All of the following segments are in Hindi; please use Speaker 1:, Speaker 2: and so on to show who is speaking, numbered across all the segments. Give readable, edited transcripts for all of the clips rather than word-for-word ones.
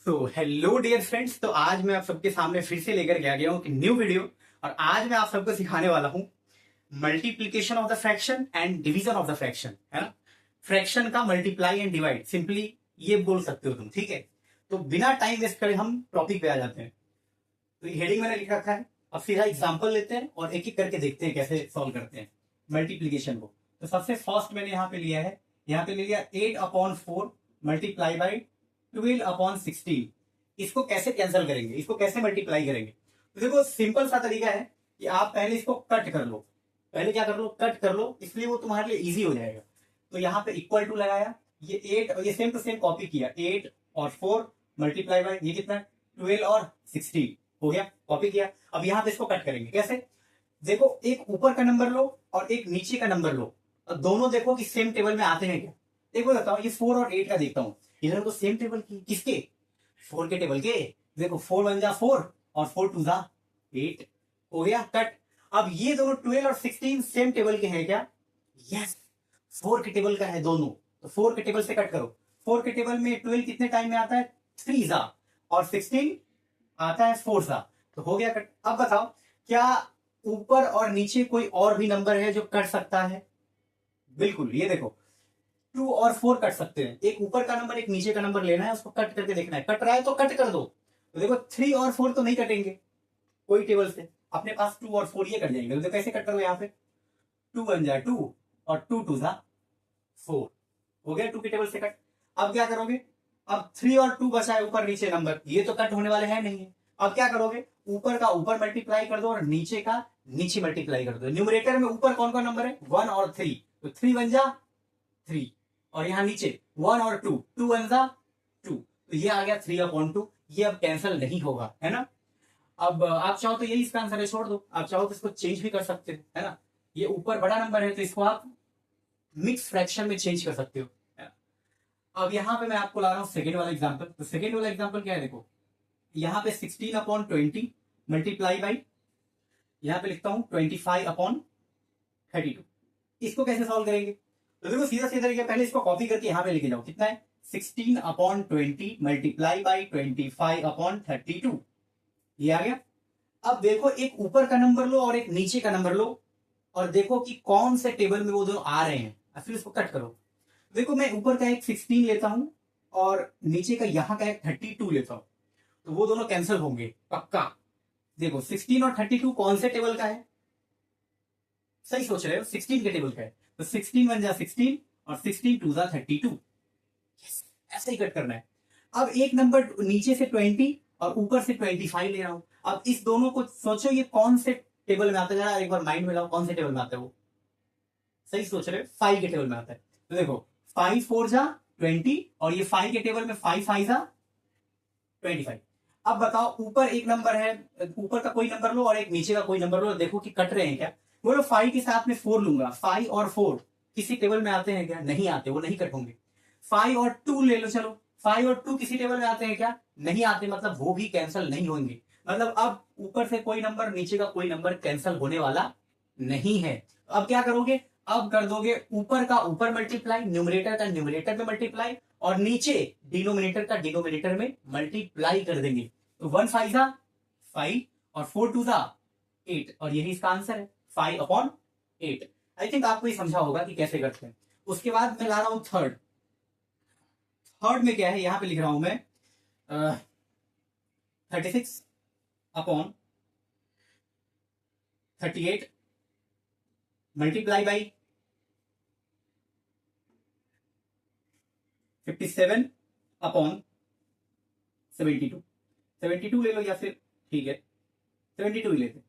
Speaker 1: तो हेलो डियर फ्रेंड्स। तो आज मैं आप सबके सामने फिर से लेकर के आ गया हूँ कि न्यू वीडियो। और आज मैं आप सबको सिखाने वाला हूँ multiplication of the fraction and division of the fraction, है ना। फ्रैक्शन का मल्टीप्लाई एंड डिवाइड, सिंपली ये बोल सकते हो तुम, ठीक है। तो बिना टाइम वेस्ट करे हम टॉपिक पे आ जाते हैं। तो ये हेडिंग मैंने लिख रखा है। अब सीधा एग्जाम्पल लेते हैं और एक एक करके देखते हैं कैसे सॉल्व करते हैं मल्टीप्लीकेशन को। तो सबसे फर्स्ट मैंने यहाँ पे लिया है, यहाँ पे ले लिया 8/4 मल्टीप्लाई बाई 12/16। इसको कैसे कैंसिल करेंगे, इसको कैसे मल्टीप्लाई करेंगे। तो देखो सिंपल सा तरीका है कि आप पहले इसको कट कर लो। पहले क्या कर लो, कट कर लो, इसलिए वो तुम्हारे लिए इजी हो जाएगा। तो यहाँ पे इक्वल टू लगाया, ये 8 और ये सेम टू सेम कॉपी किया, 8 और 4 मल्टीप्लाई बाई ये कितना 12 और 16 हो गया, कॉपी किया। अब यहाँ पे इसको कट करेंगे कैसे। देखो एक ऊपर का नंबर लो और एक नीचे का नंबर लो, और दोनों देखो कि सेम टेबल में आते हैं क्या। देखो बताओ, ये 4 और 8 का देखता हूँ, इधर तो सेम टेबल की, किसके, 4 के टेबल के। देखो 4 1 जा 4 और 4 2 जा 8, हो गया कट। अब ये दोनों 12 और 16 सेम टेबल के हैं क्या, यस 4 के टेबल का है दोनों। तो 4 के टेबल से कट करो। 4 के टेबल में 12 कितने टाइम में आता है, 3 जा, और 16 आता है 4 जा, तो हो गया कट। अब बताओ क्या ऊपर और नीचे कोई और भी नंबर है जो कट सकता है। बिल्कुल, ये देखो 2 और 4 कट सकते हैं। एक ऊपर का नंबर एक नीचे का नंबर लेना है, उसको कट करके देखना है, कट रहा है तो कट कर दो। तो देखो 3 और 4 तो नहीं कटेंगे कोई टेबल से, अपने पास 2 और 4 ये कट जाएंगे। तो कैसे कट करो, यहाँ पे 2 1 जा 2 और 2 2 जा 4, हो गया 2 के टेबल से कट। अब क्या करोगे, अब 3 और 2 बचा है ऊपर नीचे नंबर, ये तो कट होने वाले हैं नहीं है। अब क्या करोगे, ऊपर का ऊपर मल्टीप्लाई कर दो और नीचे का नीचे मल्टीप्लाई कर दो। न्यूमरेटर में ऊपर कौन कौन नंबर है, 1 और 3, तो 3 1 जा 3, और यहाँ नीचे 1 और 2, 2 1 जा 2, तो ये आ गया 3/2। ये अब कैंसिल नहीं होगा, है ना। अब आप चाहो तो यही इसका आंसर है, छोड़ दो। आप चाहो तो इसको चेंज भी कर सकते हो, है ना। ये ऊपर बड़ा नंबर है तो इसको आप मिक्स फ्रैक्शन में चेंज कर सकते हो, है ना? अब यहाँ पे मैं आपको ला रहा हूँ सेकेंड वाला एग्जाम्पल। तो सेकेंड वाला एग्जाम्पल क्या है, देखो यहाँ पे 16/20 मल्टीप्लाई बाई, यहाँ पे लिखता हूँ 25/32। इसको कैसे सॉल्व करेंगे, तो देखो सीधा सीधा तरीका, पहले इसको कॉपी करके यहाँ पे लेके जाओ, कितना है 16/20 मल्टीप्लाई बाई 25/32, ये आ गया। अब देखो एक ऊपर का नंबर लो और एक नीचे का नंबर लो, और देखो कि कौन से टेबल में वो दोनों आ रहे हैं, और फिर इसको कट करो। देखो मैं ऊपर का एक 16 लेता हूं और नीचे का यहाँ का एक 32 लेता हूं, तो वो दोनों कैंसिल होंगे पक्का। देखो 16 और 32 कौन से टेबल का है, सही सोच रहे हो, 16 के टेबल का है। तो 16 1 जा 16 और 16 2 जा 32, ऐसे ही कट करना है। अब एक नंबर नीचे से 20 और ऊपर से 25 ले रहा हूं। अब इस दोनों को सोचो ये कौन से टेबल में आता है, जरा एक बार माइंड में लाओ, कौन से टेबल में आता है वो, सही सोच रहे हो, 5 के टेबल में आता है। तो देखो 5 4 जा 20 और ये 5 के टेबल में 5 5 जा 25। अब बताओ ऊपर एक नंबर है, ऊपर का कोई नंबर लो और एक नीचे का कोई नंबर लो, देखो कि कट रहे हैं क्या। बोलो 5 के साथ में 4 लूंगा, 5 और 4 किसी टेबल में आते हैं क्या, नहीं आते, वो नहीं कट होंगे। 5 और 2 ले लो, चलो 5 और 2 किसी टेबल में आते हैं क्या, नहीं आते, मतलब वो भी कैंसिल नहीं होंगे। मतलब अब ऊपर से कोई नंबर नीचे का कोई नंबर कैंसिल होने वाला नहीं है। अब क्या करोगे, अब कर दोगे ऊपर का ऊपर मल्टीप्लाई, न्यूमरेटर का न्यूमरेटर में मल्टीप्लाई, और नीचे डिनोमिनेटर का डिनोमिनेटर में मल्टीप्लाई कर देंगे। तो 1 5 जा 5 और 4 2 जा 8, और यही इसका आंसर है 5/8। आई थिंक आपको ये समझा होगा कि कैसे करते हैं। उसके बाद मैं ला रहा हूं थर्ड। थर्ड में क्या है, यहां पे लिख रहा हूं मैं 36/38 मल्टीप्लाई बाई 57/72। 72 ले लो या फिर ठीक है 72 ही लेते।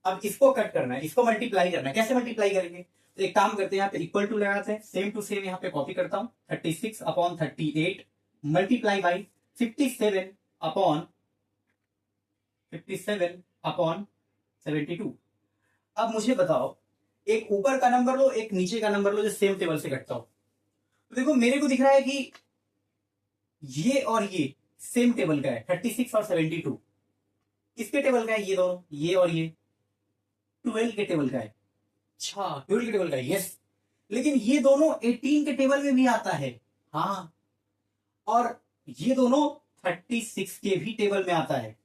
Speaker 1: अब इसको कट करना है, इसको मल्टीप्लाई करना है, कैसे मल्टीप्लाई करेंगे, तो एक काम करते हैं, यहाँ पे इक्वल टू लगाते हैं, सेम टू सेम यहाँ पे कॉपी करता हूं, 36/38 मल्टीप्लाई बाई 57/72। अब मुझे बताओ एक ऊपर का नंबर लो एक नीचे का नंबर लो जो सेम टेबल से कटता हो। तो देखो मेरे को दिख रहा है कि ये और ये सेम टेबल का है, 36 और 72 किसके टेबल का है, ये दोनों, ये और ये 12 के टेबल का है। अच्छा 12 के टेबल का है, यस। लेकिन ये दोनों 18 के टेबल में भी आता है, हाँ, और ये दोनों 36 के भी टेबल में आता है,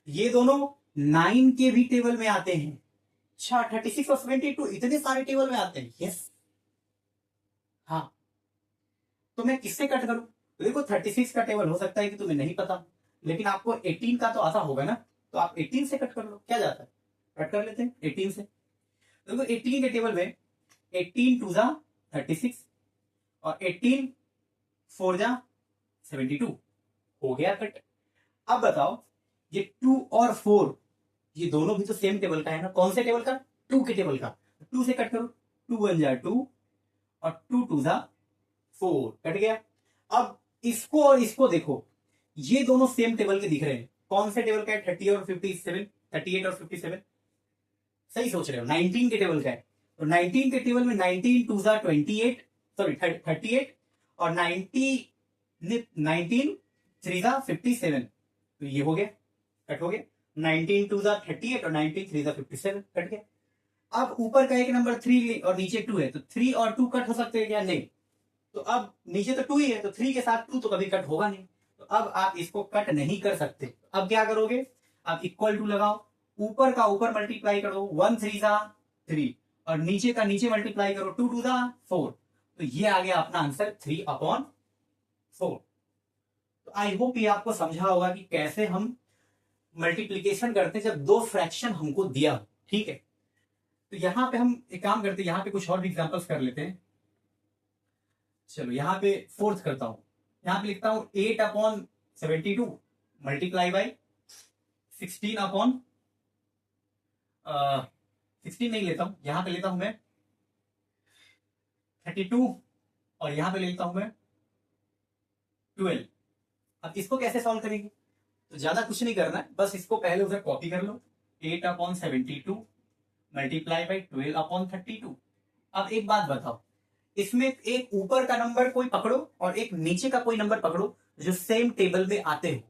Speaker 1: ये दोनों 9 के भी टेबल में आते हैं। अच्छा, 36 और 72 इतने सारे टेबल में आते हैं। यस, हाँ, तो मैं किससे कट करूं? तो देखो 36 का टेबल हो सकता है कि तुम्हें नहीं पता, लेकिन आपको 18 का तो आता होगा ना, तो आप 18 से कट कर लो, क्या जाता है, कट कर लेते हैं 18 से। देखो 18 के टेबल में 18 टू जा 36 और 18 4 जा 72, हो गया कट। अब बताओ, ये 2 और 4 ये दोनों भी तो सेम टेबल का है ना, कौन से टेबल का? 2 के टेबल का। 2 से कट करो, 2 1 जा 2 और 2 2 जा 4, कट गया। अब इसको और इसको देखो, ये दोनों सेम टेबल के दिख रहे हैं, कौन से टेबल का है? 30 और 57, 38 और 57, सही सोच रहे हो, 19 के टेबल का है। तो 19 के टेबल में 19 2 जा 28, सॉरी 38 और 19 3 जा 57, तो ये हो गया, कट हो गया। 19 2 जा 38 और 19 3 जा 57, कट गया। अब ऊपर का एक नंबर 3 और नीचे 2 है, तो 3 और 2 कट हो सकते हैं क्या? नहीं। तो अब नीचे तो 2 ही है, तो 3 के साथ 2 तो कभी कट होगा नहीं, तो अब आप इसको कट नहीं कर सकते। अब क्या करोगे? आप इक्वल टू लगाओ, ऊपर का ऊपर मल्टीप्लाई करो, 1 3 जा 3 और नीचे का नीचे मल्टीप्लाई करो, 2 2 जा 4, तो ये आ गया अपना आंसर 3/4। तो आई होप ये आपको समझा होगा कि कैसे हम मल्टीप्लीकेशन करते हैं जब दो फ्रैक्शन हमको दिया, ठीक है। तो यहां पे हम एक काम करते हैं, यहां पे कुछ और भी एग्जांपल्स कर लेते हैं। चलो यहां पे फोर्थ करता हूं, यहां पे लिखता हूं 8/72 मल्टीप्लाई बाई 16 16 नहीं लेता हूं, यहां पे लेता हूं मैं 32 और यहां पे लेता हूं मैं 12। अब इसको कैसे सॉल्व करेंगे? तो ज्यादा कुछ नहीं करना है, बस इसको पहले उधर कॉपी कर लो, 8/72 मल्टीप्लाई बाई 12/32। अब एक बात बताओ, इसमें एक ऊपर का नंबर कोई पकड़ो और एक नीचे का कोई नंबर पकड़ो जो सेम टेबल में आते हो,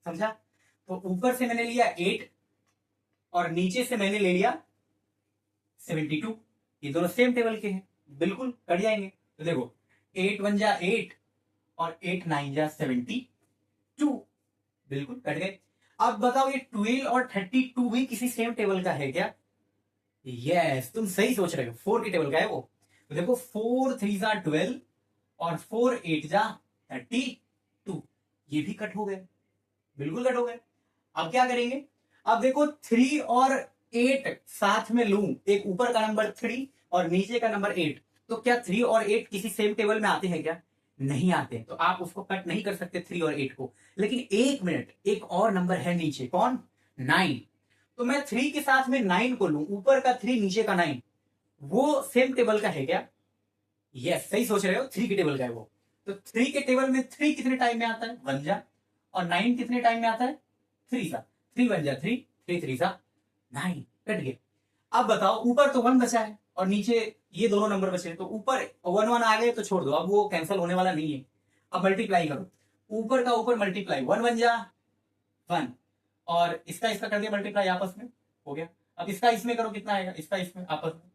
Speaker 1: समझा? तो ऊपर से मैंने लिया 8 और नीचे से मैंने ले लिया 72, ये दोनों सेम टेबल के हैं, बिल्कुल कट जाएंगे। तो देखो 8 1 जा 8 और 8 9 जा 72, बिल्कुल कट गए। अब बताओ ये 12 और 32 भी किसी सेम टेबल का है क्या? यस, तुम सही सोच रहे हो, 4 के टेबल का है वो। तो देखो 4 3 जा 12 और 4 8 जा 32, ये भी कट हो गए, बिल्कुल कट हो गए। अब क्या करेंगे? अब देखो 3 और 8 साथ में लूं, एक ऊपर का नंबर 3 और नीचे का नंबर 8, तो क्या 3 और 8 किसी सेम टेबल में आते हैं क्या? नहीं आते, तो आप उसको कट नहीं कर सकते 3 और 8 को। लेकिन एक मिनट, एक और नंबर है नीचे, कौन? 9। तो मैं 3 के साथ में 9 को लूं, ऊपर का 3 नीचे का 9, वो सेम टेबल का है क्या? यस, सही सोच रहे हो, 3 के टेबल का है वो। तो 3 के टेबल में 3 कितने टाइम में आता है? 1 जा, और 9 कितने टाइम में आता है? 3 जा। 3 1 जा 3, 3 3 जा 9, कट गए। अब बताओ, ऊपर तो 1 बचा है और नीचे ये दोनों नंबर बचे, तो ऊपर 1 1 आ गए तो छोड़ दो, अब वो कैंसिल होने वाला नहीं है। अब मल्टीप्लाई करो, ऊपर का ऊपर मल्टीप्लाई, 1 1 जा 1 और इसका कर दिया मल्टीप्लाई, आपस में हो गया। अब इसका इसमें करो, कितना आएगा? इसका इसमें आपस में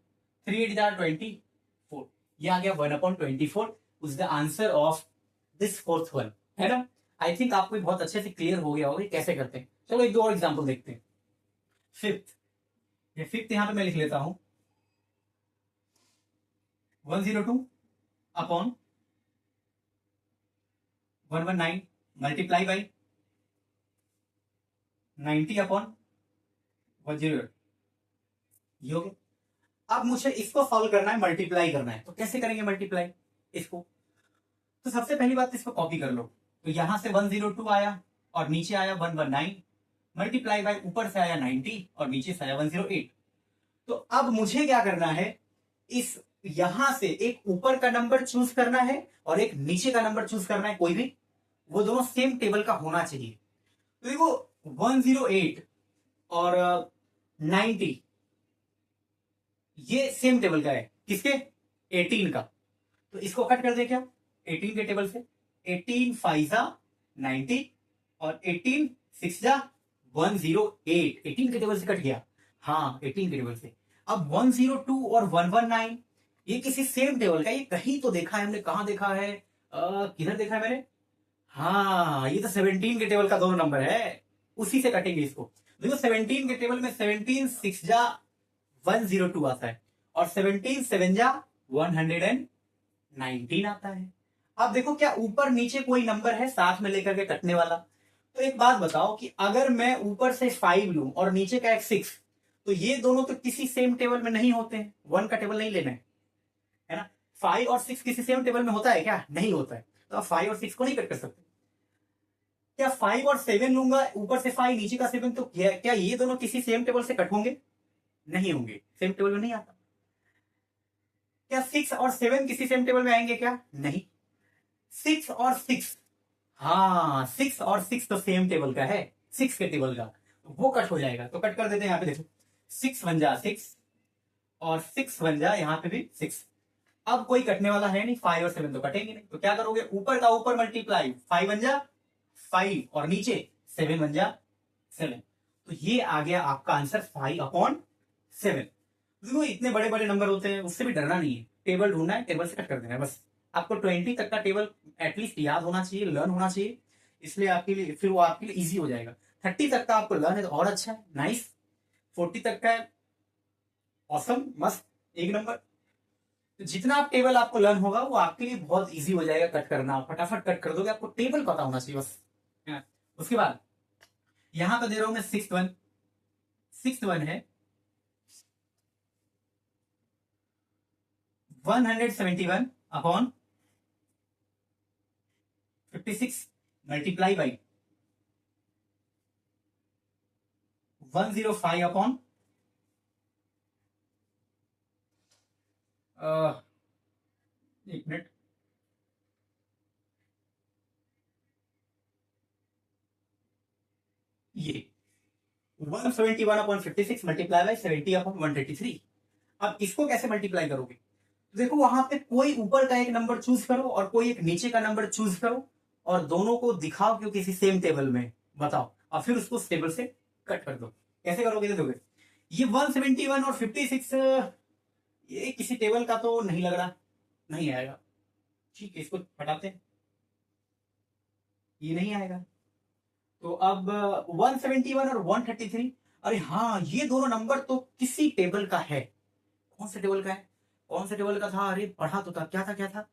Speaker 1: 3 8 जा 24, ये आ गया 1/24 उज the answer of this fourth one, है ना? आई थिंक आपको भी बहुत अच्छे से क्लियर हो गया होगा कैसे करते हैं। चलो एक दो और एग्जांपल देखते हैं। फिफ्थ, ये फिफ्थ यहां पे मैं लिख लेता हूं 102/119 मल्टीप्लाई बाई 90/108, ये हो गया। अब मुझे इसको सॉल्व करना है, मल्टीप्लाई करना है, तो कैसे करेंगे मल्टीप्लाई इसको? तो सबसे पहली बात इसको कॉपी कर लो, तो यहां से 102 आया और नीचे आया 119, मल्टीप्लाई बाय ऊपर से आया 90 और नीचे से आया 108। तो अब मुझे क्या करना है, इस यहां से एक ऊपर का नंबर चूज करना है और एक नीचे का नंबर चूज करना है, कोई भी, वो दोनों सेम टेबल का होना चाहिए। तो देखो 108 और 90 ये सेम टेबल का है, किसके? 18 का। तो इसको कट कर दे क्या 18 के टेबल से? 18 5 जा 90 और 18 6 जा 108, 18 के टेबल से कट गया। हाँ, 18 के टेबल से। अब 102 और 119 ये किसी सेम टेबल का, ये कहीं तो देखा है हमने, कहां देखा है? किधर देखा है मैंने? हाँ, ये तो 17 के टेबल का दोनों नंबर है, उसी से कटेंगे इसको। देखो 17 के टेबल में 17 6 जा 102 आता है और 17 7 जा 119 आता है। अब देखो क्या ऊपर नीचे कोई नंबर है साथ में लेकर के कटने वाला? तो एक बात बताओ कि अगर मैं ऊपर से 5 लूं और नीचे का एक 6, तो ये दोनों तो किसी सेम टेबल में नहीं होते हैं, 1 का टेबल नहीं लेना है ना? 5 और 6 किसी सेम टेबल में होता है क्या? नहीं होता है। तो आप 5 और 6 को नहीं कट कर सकते। क्या 5 और 7 लूंगा, ऊपर से 5 नीचे का 7, तो क्या ये दोनों किसी सेम टेबल से कट होंगे? नहीं होंगे, सेम टेबल में नहीं आता। क्या 6 और 7 किसी सेम टेबल में आएंगे क्या? नहीं। 6 और 6, हाँ 6 और 6 तो सेम टेबल का है, 6 के टेबल का, तो वो कट हो जाएगा। तो कट कर देते हैं, यहाँ पे देखो 6 बन जा 6 और 6 बन जा यहाँ पे भी 6। अब कोई कटने वाला है नहीं, 5 और 7 तो कटेंगे नहीं। तो क्या करोगे, ऊपर का ऊपर मल्टीप्लाई, 5 बन जा 5 और नीचे 7 बन जा 7। तो ये आ गया आपका आंसर 5/7। देखो इतने बड़े बड़े नंबर होते हैं, उससे भी डरना नहीं है। टेबल ढूंढना है, टेबल से कट कर देना है बस। आपको 20 तक का टेबल एटलीस्ट याद होना चाहिए, लर्न होना चाहिए, इसलिए आपके लिए, फिर वो आपके लिए इजी हो जाएगा। 30 तक का आपको लर्न है तो और अच्छा है, नाइस। 40 तक का है, ऑसम, मस्त, एक नंबर। तो जितना आप टेबल आपको लर्न होगा वो आपके लिए बहुत इजी हो जाएगा कट करना, आप फटाफट कट कर दोगे। आपको टेबल पता होना चाहिए बस। उसके बाद यहां पर दे रहा हूं मैं 6th वन। 6th वन है 171/56 मल्टीप्लाई बाई 105 एक मिनट, ये 171/56 मल्टीप्लाई बाई 70/133। अब इसको कैसे मल्टीप्लाई करोगे? देखो वहां पे कोई ऊपर का एक नंबर चूज करो और कोई एक नीचे का नंबर चूज करो और दोनों को दिखाओ कि किसी सेम टेबल में, बताओ, और फिर उसको उस टेबल से कट कर दो। कैसे करोगे देखोगे, ये 171 और 56 ये किसी टेबल का तो नहीं लग रहा, नहीं आएगा। ठीक है, इसको हटाते हैं, ये नहीं आएगा। तो अब 171 और 133, अरे हाँ ये दोनों नंबर तो किसी टेबल का है। कौन से टेबल का है? कौन से टेबल का था? अरे पढ़ा तो था, क्या था क्या था?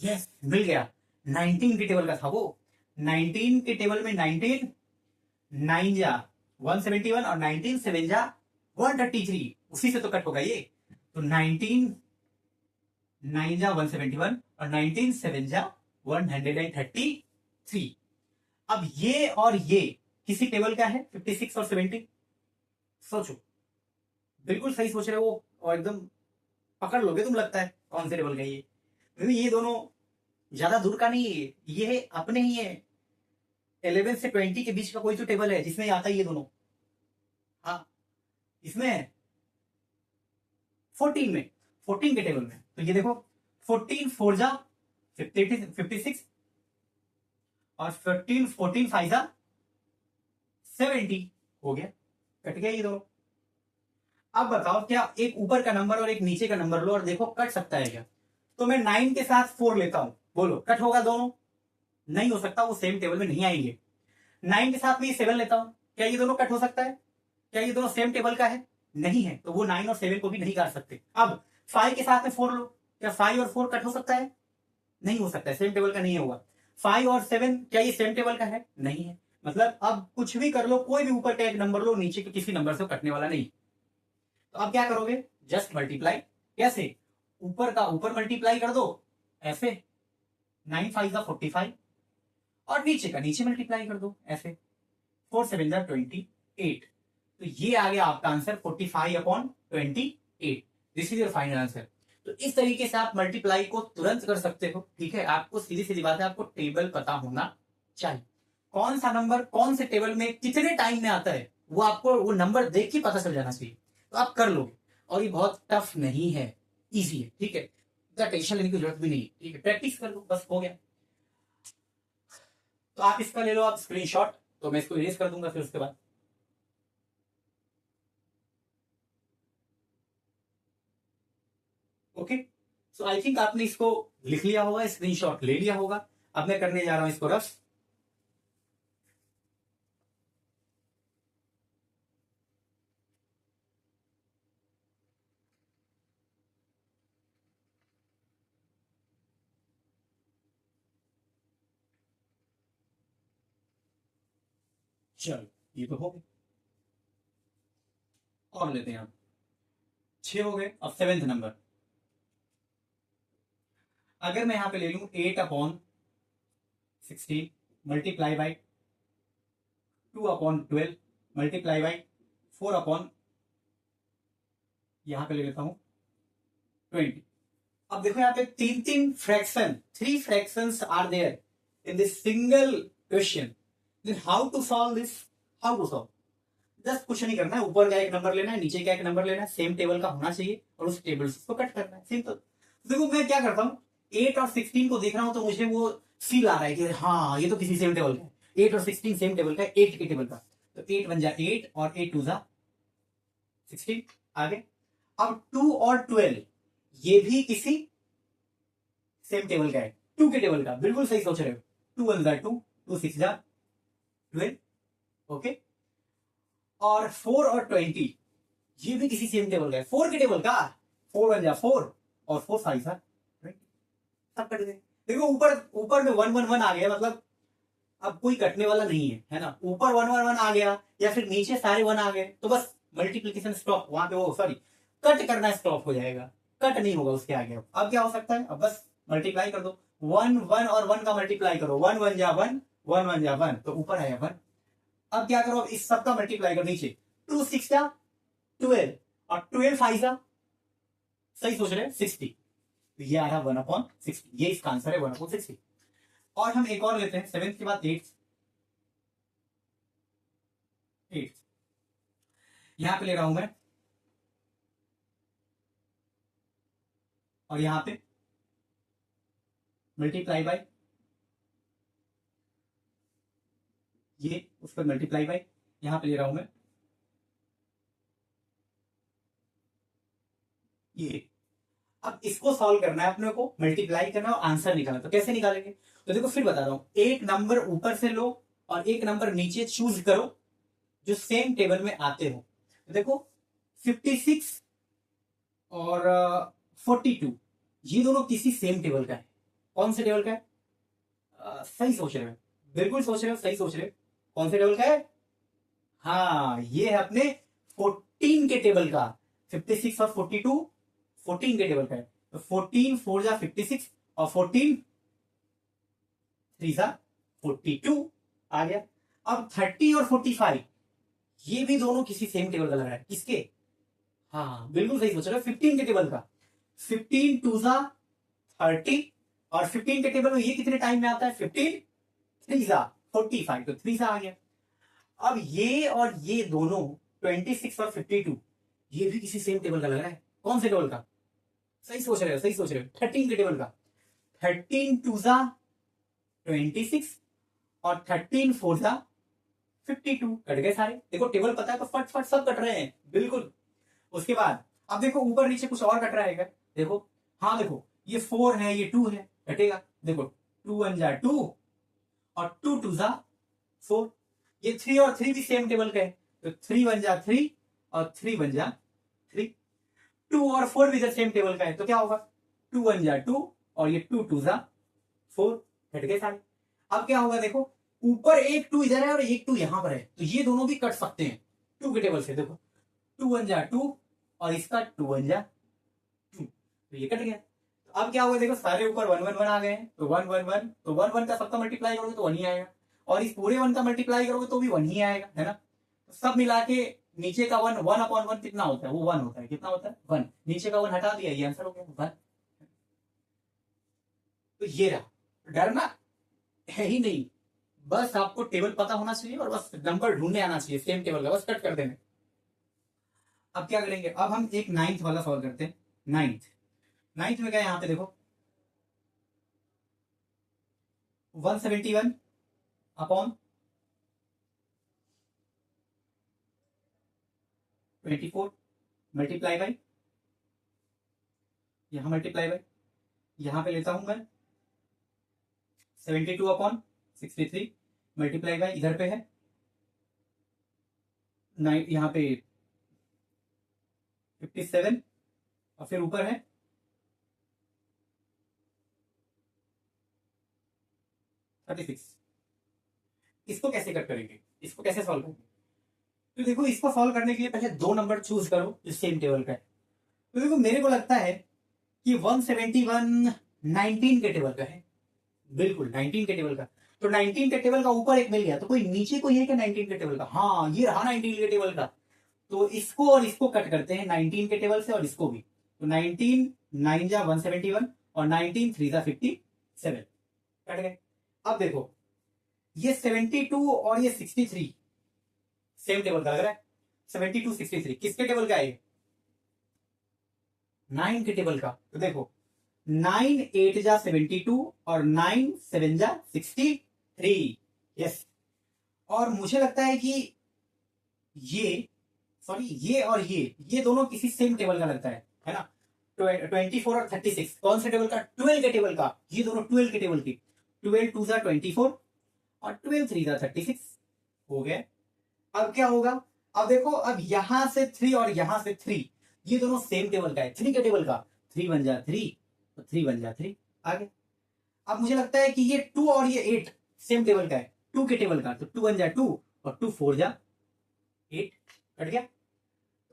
Speaker 1: यस, मिल गया, 19 के टेबल का था वो। 19 के टेबल में 19 9 जा 171 और 19 7 जा 133, उसी से तो कट होगा ये। तो 19 9 जा 171 और 19 7 जा 133। अब ये और ये किसी टेबल का है, 56 और 70। सोचो, बिल्कुल सही सोच रहे हो और एकदम पकड़ लोगे तुम, लगता है कौन से टेबल का ये। ये दोनों ज्यादा दूर का नहीं है, ये अपने ही है। 11 से 20 के बीच का कोई तो टेबल है जिसमें आता है ये दोनों। हाँ, इसमें 14 में, 14 के टेबल में। तो ये देखो 14 4 जा 56 और 14 5 जा 70 हो गया, कट गया ये दोनों। अब बताओ क्या एक ऊपर का नंबर और एक नीचे का नंबर लो और देखो कट सकता है क्या? तो मैं 9 के साथ 4 लेता हूं, बोलो कट होगा दोनों? नहीं हो सकता, वो सेम टेबल में नहीं आएंगे। 9 के साथ में 7 लेता हूं, क्या ये दोनों कट हो सकता है? क्या ये दोनों सेम टेबल का है? नहीं है, तो वो 9 और 7 को भी नहीं काट सकते। अब 5 के साथ में 4 लो, क्या 5 और 4 कट हो सकता है? नहीं हो सकता है, सेम टेबल का नहीं होगा। 5 और 7 क्या ये सेम टेबल का है? नहीं है। मतलब अब कुछ भी कर लो, कोई भी ऊपर का एक नंबर लो, नीचे के किसी नंबर से कटने वाला नहीं। तो अब क्या करोगे, जस्ट मल्टीप्लाई। कैसे? ऊपर का ऊपर मल्टीप्लाई कर दो ऐसे, 9 5 जा 45 और नीचे का नीचे मल्टीप्लाई कर दो ऐसे, 4 7 जा 28। तो ये आ गया आपका answer 45/28। This is your final answer. तो इस तरीके से आप मल्टीप्लाई को तुरंत कर सकते हो। ठीक है, आपको सीधी सीधी बात है, आपको टेबल पता होना चाहिए। कौन सा नंबर कौन से टेबल में कितने टाइम में आता है, वो आपको वो नंबर देख के पता चल जाना चाहिए, तो आप कर लोगे। और ये बहुत टफ नहीं है, इजी है। ठीक है, इतना टेंशन लेने की जरूरत भी नहीं है। ठीक है, प्रैक्टिस कर लो, बस हो गया। तो आप इसका ले लो आप स्क्रीनशॉट, तो मैं इसको इरेज कर दूंगा फिर उसके बाद। ओके, सो आई थिंक आपने इसको लिख लिया होगा, स्क्रीनशॉट ले लिया होगा। अब मैं करने जा रहा हूं इसको रफ। चलो ये तो हो गए, और लेते हैं आप 6 हो गए। अब 7th नंबर, अगर मैं यहां पे ले लूं 8/16 मल्टीप्लाई बाई 2/12 मल्टीप्लाई बाई 4 यहां पे ले लेता हूं 20। अब देखो यहाँ पे तीन तीन fraction, 3 fractions are there in this single question. Then how to solve this, how to solve, just कुछ नहीं करना है, ऊपर का एक नंबर लेना है, नीचे का एक नंबर लेना है, सेम टेबल का होना चाहिए और उस टेबल से उसको कट करना है, सिंपल। देखो मैं क्या करता हूँ, 8 और 16 को देख रहा हूं तो मुझे वो फील आ रहा है कि हाँ ये तो किसी सेम टेबल का है, 8 और 16 सेम टेबल का है, 8 के टेबल का। तो 8 1 जा 8 और 8 2 जा 16। आगे अब 2 और 12 ये भी किसी सेम टेबल का है, 2 के टेबल का, बिल्कुल सही सोच रहे हो। 2 1 जा 2, 2 6 जा 12, ओके। और 4 और 20 ये भी किसी सेम टेबल का है, 4 के टेबल का, 4 1 जा 4 और 4 5 जा 20, सब कट गए। देखो ऊपर ऊपर में 1 1 1 आ गया, मतलब अब कोई कटने वाला नहीं है ना, ऊपर 1 1 1 आ गया या फिर नीचे सारे 1 आ गए तो बस मल्टीप्लीकेशन स्टॉप, वहां पे वो सॉरी कट करना स्टॉप हो जाएगा, कट नहीं होगा उसके आगे। अब क्या हो सकता है, अब बस मल्टीप्लाई कर दो, 1 1 और 1 का मल्टीप्लाई करो, 1 1 जा 1, 1 1 जा 1, तो ऊपर आया 1। अब क्या करो, अब इस सब का मल्टीप्लाई करो नीचे, 2 6 जा 12 और 12 5 जा, सही सोच रहे हैं, 60। तो ये आ रहा 1/60, ये इसका आंसर है 1/60। और हम एक और लेते हैं 7th के बाद 8th। यहां पे ले रहा हूं मैं, और यहां पे मल्टीप्लाई बाय, ये उस पर मल्टीप्लाई बाय, यहां पे ले रहा हूं मैं ये। अब इसको सॉल्व करना है अपने को, मल्टीप्लाई करना है और आंसर निकालना। तो कैसे निकालेंगे, तो देखो फिर बता रहा हूं, एक नंबर ऊपर से लो और एक नंबर नीचे चूज करो जो सेम टेबल में आते हो। तो देखो 56 और 42 ये दोनों किसी सेम टेबल का है। कौन से टेबल का है, सही सोच रहे हो, बिल्कुल सोच रहे हो, सही सोच रहे हो। कौन से टेबल का है, हाँ ये है अपने 14 के टेबल का। 56 और 42 14 के टेबल का है, तो 14 4 जा 56 और 14 3 जा 42 आ गया। अब 30 और 45 ये भी दोनों किसी सेम टेबल का लग रहा है, किसके, हाँ बिल्कुल सही सोच रहे हो, 15 के टेबल का। 15 2 जा 30 और 15 के टेबल में ये कितने टाइम में आता है, 15 3 जा 45, तो 3 जा आ गया। अब ये और ये दोनों 26 और 52 ये भी किसी सेम टेबल का लग रहा है। कौन से टेबल का, सही सोच रहे हो, सही सोच रहे हो, 13 के टेबल का। 13 2 जा 26 और 13 4 जा 52, कट गए सारे। देखो टेबल पता है तो फट फट सब कट रहे हैं, बिल्कुल। उसके बाद अब देखो ऊपर नीचे कुछ और कट रहा है, देखो, हाँ देखो ये 4 है, ये 2 है, कटेगा। देखो 2 1 जा 2 और 2 2 जा 4, ये 3 और 3 भी सेम टेबल का है, तो 3 1 जा 3 और 3 1 जा 3। 2 और 4 भी सेम टेबल का है, तो क्या होगा, 2 1 जा 2 और ये 2 2 जा 4, कट गए सारे। अब क्या होगा, देखो ऊपर एक 2 इधर है और एक 2 यहां पर है, तो ये दोनों भी कट सकते हैं 2 के टेबल से। देखो 2 1 जा 2 और इसका 2 1 जा 2, तो ये कट गया। तो अब क्या होगा, देखो सारे ऊपर 1 1 1 आ गए हैं, तो 1 1 1, तो 1 1 का सबका मल्टीप्लाई करोगे तो 1 ही आएगा, और इस पूरे 1 का मल्टीप्लाई करोगे तो भी 1 ही आएगा, है ना। तो सब मिला के नीचे का 1 1/1 कितना होता है, वो 1 होता है, कितना होता है 1, नीचे का 1 हटा दिया, ये आंसर हो गया 1। तो ये रहा, डरना है ही नहीं, बस आपको टेबल पता होना चाहिए और बस नंबर ढूंढने आना चाहिए सेम टेबल का, बस कट कर देना। अब क्या करेंगे, अब हम एक 9th वाला सॉल्व करते हैं। 9th में क्या है, यहां पे देखो 171 अपॉन 24 मल्टीप्लाई बाई, यहां मल्टीप्लाई बाई, यहां पे लेता हूं मैं 72 अपॉन 63 मल्टीप्लाई बाई, इधर पे है 9, यहां पे 57 और फिर ऊपर है 36। इसको कैसे कट करेंगे, इसको कैसे सॉल्व करेंगे? तो देखो, इसको सॉल्व करने के लिए पहले दो नंबर चूज करो जो सेम टेबल का है। तो देखो, मेरे को लगता है कि 171 19 के टेबल का है। बिल्कुल 19 के टेबल का। तो 19 के टेबल का ऊपर एक मिल गया, तो कोई नीचे कोई है क्या 19 के टेबल का? हाँ, ये रहा 19 के टेबल का। तो इसको और इसको कट करते हैं 19 के टेबल से, और इसको भी। तो 19 9 जा 171 और 19 3 जा 57, कट गए। अब देखो, ये 72 और ये 63 सेम टेबल का लग रहा है। 72 63 किसके टेबल का है? 9 के टेबल का। तो देखो, 9 8 जा 72 और 9 7 जा 63। यस। और मुझे लगता है कि ये, सॉरी, ये और ये दोनों किसी सेम टेबल का लगता है ना? 24 और 36 कौन से टेबल का? 12 के टेबल का। ये दोनों 12 के टेबल की। 12 2 जा 24 और 12 3 जा 36 हो गया। अब क्या होगा? अब देखो, अब यहां से 3 और यहां से 3, ये दोनों सेम टेबल का है, 3 के टेबल का। 3 1 जा 3 तो 3 1 जा 3 आगे। अब मुझे लगता है कि ये 2 और ये 8 सेम टेबल का है, 2 के टेबल का। तो 2 1 जा 2 और 2 4 जा 8, कट गया।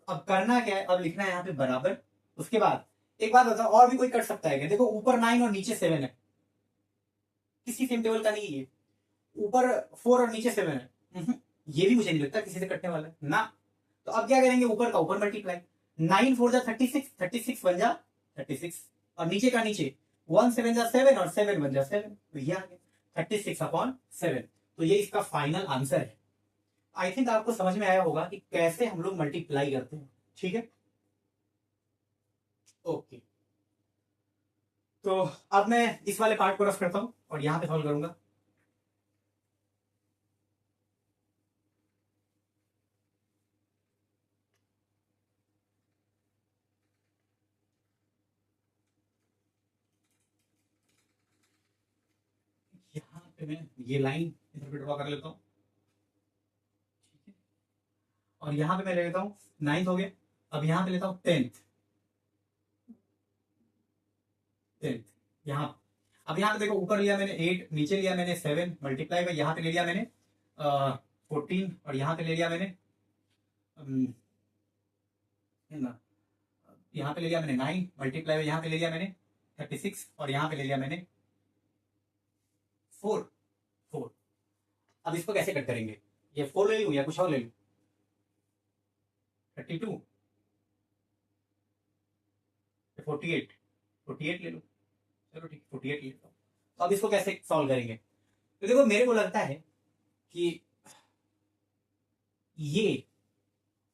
Speaker 1: अब करना क्या है? अब लिखना है यहाँ पे बराबर। उसके बाद एक बात बताओ, और भी कोई कर सकता है क्या? देखो, ऊपर 9 और नीचे 7 है, किसी सेम टेबल का नहीं है। ऊपर 4 और नीचे 7 है, ये भी मुझे नहीं लगता किसी से कटने वाला है ना। तो अब क्या करेंगे? ऊपर का ऊपर मल्टीप्लाई। 9 4 जा 36, 36 1 जा 36, और नीचे का नीचे। 1 7 जा 7 और 7 1 जा 7, तो ये आ गया 36/7। तो ये इसका फाइनल आंसर है। आई थिंक आपको समझ में आया होगा कि कैसे हम लोग मल्टीप्लाई करते हैं। ठीक है, ओके। तो अब मैं इस वाले पार्ट को रफ करता हूं और यहां पे सॉल्व करूंगा। यहां पे मैं ये लाइन इधर पे ड्रॉ कर लेता हूं, और यहां पे मैं ले लेता हूं 9th हो गया। अब यहां पे लेता हूं 10th। यहां, अब यहां पे देखो, ऊपर लिया मैंने 8, नीचे लिया मैंने 7, मल्टीप्लाई बाय यहां पे ले लिया मैंने 14, और यहां पे ले लिया मैंने ना, यहाँ पे ले लिया मैंने 9, मल्टीप्लाई में यहाँ पे ले लिया मैंने 36, और यहाँ पे ले लिया मैंने 4। अब इसको कैसे कट करेंगे? ये 4 ले लूँ या कुछ और ले लूँ? 32, 48, 48 ले लूँ। चलो ठीक, 48 ले लेता हूँ। तो अब इसको कैसे सॉल्व करेंगे? तो देखो, मेरे को लगता है कि ये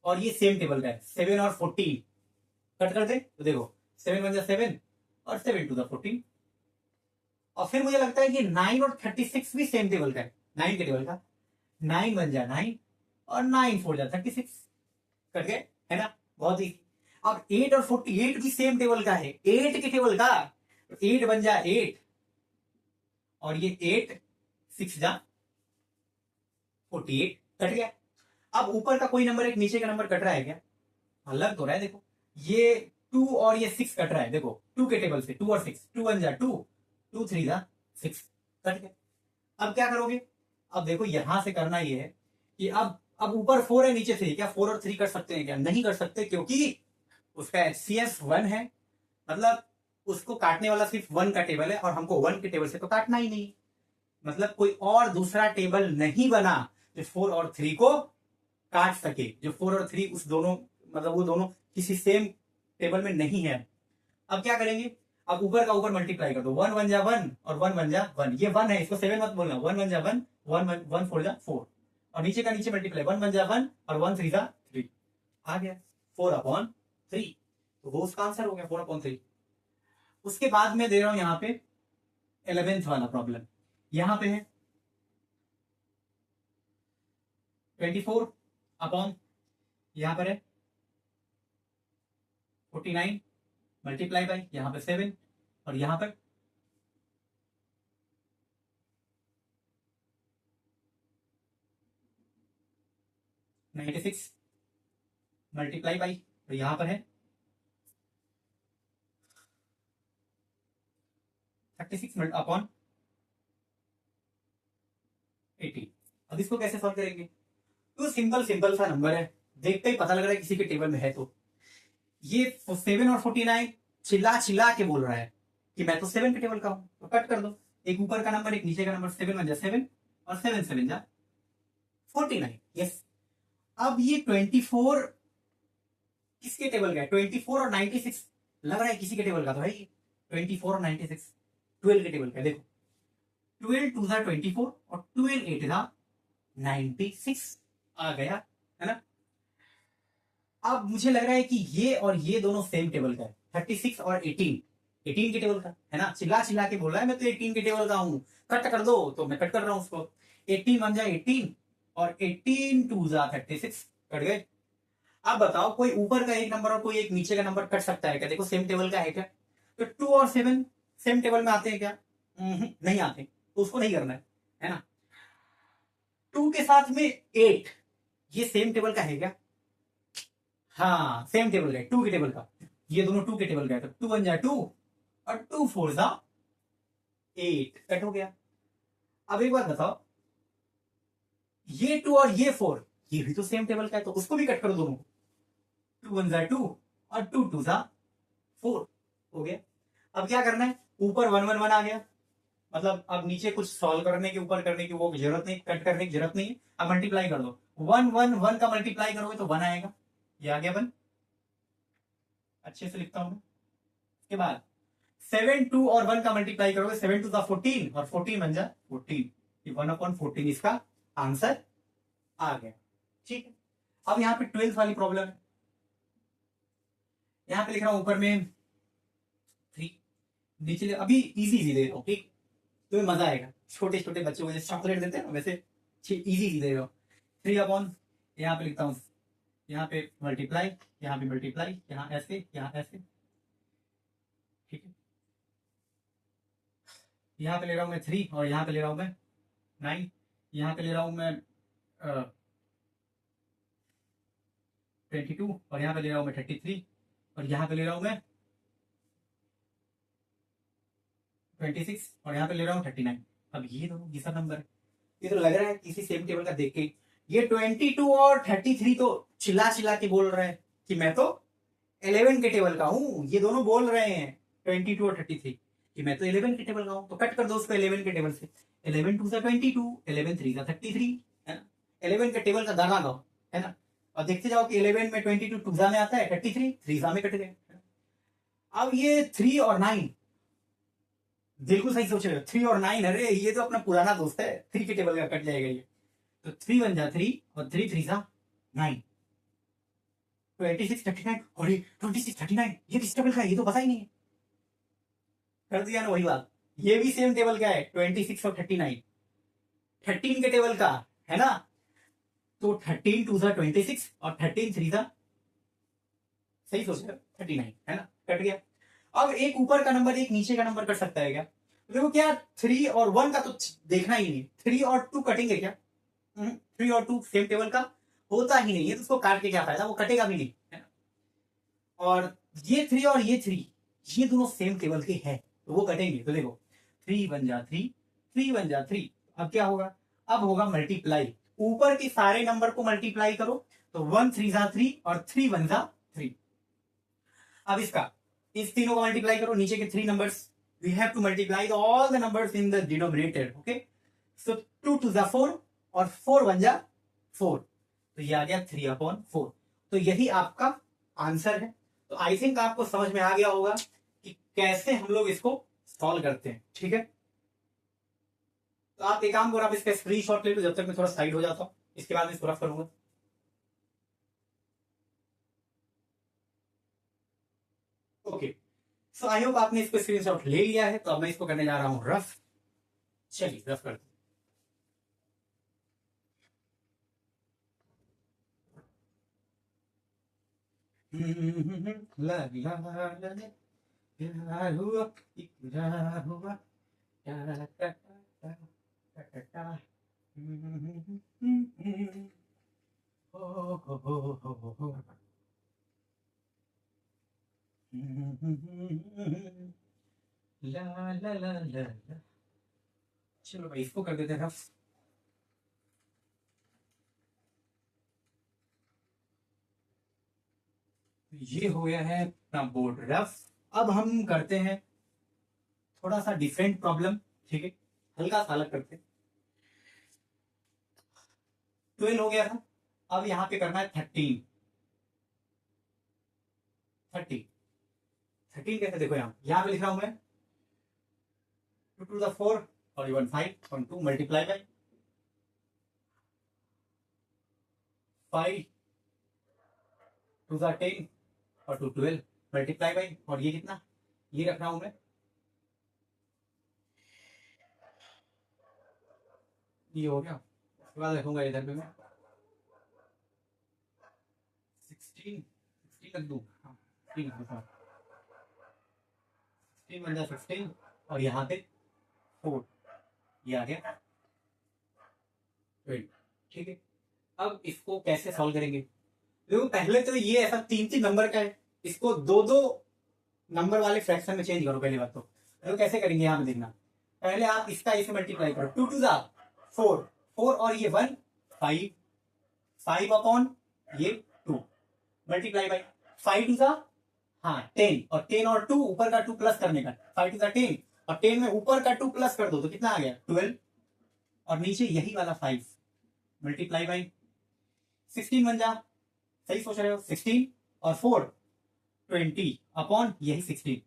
Speaker 1: और ये सेम टेबल का है, 7 और 14 कट कर दे। तो देखो, 7 1 जा 7 और 7 2 जा 14। और फिर मुझे लगता है कि 9 और 36 भी सेम टेबल का है, 9 के टेबल का। 9 1 जा 9 और 9 4 जा 36, कट गए, है ना? बहुत ही। अब 8 और 48 भी सेम टेबल का है, 8 के टेबल का। 8 बन जा 8 और ये 8 6 जा 48, कट गया। अब ऊपर का कोई नंबर एक नीचे का नंबर कट रहा है क्या? हाँ, लग तो रहा है। देखो, ये 2 और ये 6 कट रहा है। देखो, 2 के टेबल से 2 और 6, 2 1 जा 2, 2 3 जा 6, कट गया। अब क्या करोगे? अब देखो, यहां से करना ये है कि अब ऊपर 4 है, नीचे 3, क्या 4 और 3 कर सकते हैं क्या? नहीं कर सकते, क्योंकि उसका HCF 1 है। मतलब उसको काटने वाला सिर्फ 1 का टेबल है, और हमको 1 के टेबल से तो काटना ही नहीं। मतलब कोई और दूसरा टेबल नहीं बना जो 4 और 3 को काट सके। जो 4 और 3 उस दोनों, मतलब वो दोनों किसी सेम टेबल में नहीं है। अब क्या करेंगे? अब ऊपर का ऊपर मल्टीप्लाई कर दो। 1 1 जा 1 और 1 1 जा 1, ये 1 है, इसको 7 मत बोलना। 1 1 जा 1, 1 4 जा 4, और नीचे का नीचे मल्टीप्लाई, 1 1 जा 1 और 1 3 जा 3, आ गया 4/3। तो वो उसका आंसर हो गया, 4/3। उसके बाद मैं दे रहा हूं यहां पे 11th वाला प्रॉब्लम। यहां पे है 24/, यहां पर है 49, मल्टीप्लाई बाई यहां पे 7, और यहां पर 96, मल्टीप्लाई बाई, तो यहां पर है 36/80। अब इसको कैसे सॉल्व करेंगे? तो सिंपल सिंपल सा नंबर है, देखते ही पता लग रहा है किसी के टेबल में है। तो ये 7 और 49 चिल्ला चिल्ला के बोल रहा है कि मैं तो 7 के टेबल का हूं, तो कट कर दो, एक ऊपर का नंबर एक नीचे का नंबर, 7 1 जा 7 और 7 7 जा 49। यस, अब ये 24 किसके टेबल का है? 24 और 96 लग रहा है किसी के टेबल का तो है ये। 24 और 96 12 के टेबल का है। देखो 12 2 जा 24 और 12 8 जा 96 आ गया, है ना। अब मुझे लग रहा है कि ये और ये दोनों सेम टेबल का है, 36 और 18 18 के टेबल का है ना। चिल्ला चिल्ला के बोल रहा है मैं तो 18 के टेबल का हूं, कट कर दो, तो मैं कट कर रहा हूं उसको। 18 1 जा 18 और 18 2 जा 36 कट गए। अब बताओ कोई ऊपर का एक नंबर और कोई एक नीचे का नंबर कट सकता है क्या? देखो सेम टेबल का है क्या? तो 2 और 7 सेम टेबल में आते हैं क्या? नहीं आते, तो उसको नहीं करना है ना। 2 के साथ में 8 ये सेम टेबल का है क्या? हाँ सेम टेबल का है, 2 के टेबल का। ये दोनों 2 के टेबल का है, तो 2 1 जा 2 और 2 4 जा 8 कट हो गया। अब एक बात बताओ, ये 2 और ये 4 ये भी तो सेम टेबल का है, तो उसको भी कट करो दोनों। 2 1 जा 2 और 2 2 जा 4 हो गया। अब क्या करना है? ऊपर 1 1 1 आ गया, मतलब अब नीचे कुछ सॉल्व करने के ऊपर करने की वो जरूरत नहीं, कट करने की जरूरत नहीं है। अब मल्टीप्लाई कर दो, 1 1 1 का मल्टीप्लाई करोगे तो 1 आएगा, ये आ गया 1। अच्छे से लिखता हूं मैं। इसके बाद 7 2 और 1 का मल्टीप्लाई करोगे, 7 2 का 14 और 14 बन जा 14, 1/14 इसका आंसर आ गया। ठीक है, अब यहाँ पे 12 वाली प्रॉब्लम है। यहाँ पे लिख रहा हूं ऊपर में 3, नीचे अभी इजी इजी दे रहा हूं, ठीक, तुम्हें मजा आएगा। छोटे छोटे बच्चों को जैसे चॉकलेट देते हैं ना, वैसे इजी इजी दे रहा हूं। 3/, यहाँ पे लिखता हूं, यहाँ पे मल्टीप्लाई, यहाँ पे मल्टीप्लाई, यहाँ ऐसे, यहाँ ऐसे, ठीक है। यहाँ पे ले रहा हूं मैं 3 और यहाँ पे ले रहा हूं मैं 9, यहाँ पे ले रहा हूं मैं 22 और यहाँ पे ले रहा हूं मैं 33 और यहाँ पे ले रहा हूं मैं 26 और यहाँ पे ले रहा हूँ 39। अब ये दोनों ये सब नंबर है, ये तो लग रहा है किसी सेम टेबल का देख के। ये 22 और 33 तो चिल्ला चिल्ला के बोल रहे हैं कि मैं तो 11 के टेबल का हूं, ये दोनों बोल रहे हैं 22 और 33 कि मैं तो 11 के टेबल का हूं, तो कट कर दो उसको 11 के टेबल से। 11 2 सा 22, 11 3 सा 33, है ना। 11 के टेबल का दाना दो, है ना, और देखते जाओ कि 11 में 22 टूजा में आता है, 33 3 में कट गए। अब ये 3 और 9 बिल्कुल सही सोच रहे हो, 3 और 9, अरे ये तो अपना पुराना दोस्त है, 3 के टेबल का कट जाएगा ये। तो 3 1 जा 3 और 3 3 जा 9, 26 39 और 26 39 ये किस टेबल का है? ये तो पता ही नहीं है। कर दिया ना वही बात, ये भी सेम टेबल का है, 26 और 39 13 के टेबल का, है ना। तो 13 2 जा 26 और 13 3 जा, सही सोच रहे हो, 39, है ना, कट गया। अब एक ऊपर का नंबर एक नीचे का नंबर कट सकता है क्या? देखो क्या 3 और 1 का तो देखना ही नहीं, 3 और 2 कटेंगे क्या? 3 और 2 सेम टेबल का होता ही नहीं है, तो उसको काट के क्या फायदा, वो कटेगा भी नहीं, है ना। और ये 3 और ये 3 ये दोनों सेम टेबल के हैं, तो वो कटेंगे। तो देखो 3 1 जा 3, 3 1 जा 3, अब क्या होगा? अब होगा मल्टीप्लाई, ऊपर के सारे नंबर को मल्टीप्लाई करो, तो 1 3 जा 3 और 3 1 जा 3। अब इसका इस तीनों को मल्टीप्लाई करो, नीचे के 3 numbers, we have to multiply all the numbers in the denominator, okay, so 2 2 जा 4 और 4 1 जा 4, तो ये आ गया 3/4। तो यही आपका आंसर है। तो आई थिंक आपको समझ में आ गया होगा कि कैसे हम लोग इसको सॉल्व करते हैं, ठीक है। तो आप एक काम करो, आप इसका स्क्रीनशॉट ले लो, जब तक मैं थोड़ा साइड हो जाता हूं, इसके बाद मैं इसको रफ करूंगा। ओके, सो आई होप आपने इसको स्क्रीनशॉट ले लिया है। तो अब मैं इसको करने जा रहा हूं रफ। चलिए रफ करते हैं। ला ला ला ला, प्यार हुआ इकरार हुआ, टा टा टा टा टा टा टा, हो हो। ला ला ला ला ला। चलो भाई इसको कर देते हैं रफ। ये हो गया है अपना बोर्ड रफ। अब हम करते हैं थोड़ा सा डिफरेंट प्रॉब्लम, ठीक है, हल्का सा अलग करते हैं। 12 हो गया था, अब यहाँ पे करना है 13। 13 कैसे, देखो यहाँ पे लिख रहा हूं मैं 2 to the 4 और 1 5 और 2 मल्टीप्लाई बाई 5 टू द 10 और 2 12 मल्टीप्लाई बाई, और ये कितना, ये रख रहा हूं मैं, ये हो गया। उसके बाद रखूंगा इधर पे मैं 16 रख दूँ, हाँ 16 रख दूँ, 16 बन जाए 16 और यहाँ पे 4, ये आ गया 20, ठीक है। अब इसको कैसे सॉल्व करेंगे, देखो पहले तो ये ऐसा 3 नंबर का है, इसको 2 नंबर वाले फ्रैक्शन में चेंज करो पहली बात तो कैसे करेंगे यहाँ पे देखना। पहले आप इसका इसे मल्टीप्लाई करो, 2 टू द 4, 4 और ये 1 5, 5 अपॉन ये 2 मल्टीप्लाई बाई 5 टू द, हाँ 10 और 10 और 2 ऊपर का 2 प्लस करने का, 5 टू द 10 और 10 में ऊपर का 2 प्लस कर दो तो कितना आ गया 12 और नीचे यही वाला 5 मल्टीप्लाई बाई 16 बन जा, सही सोच रहे हो, 16 और 4 20 अपॉन यही 16।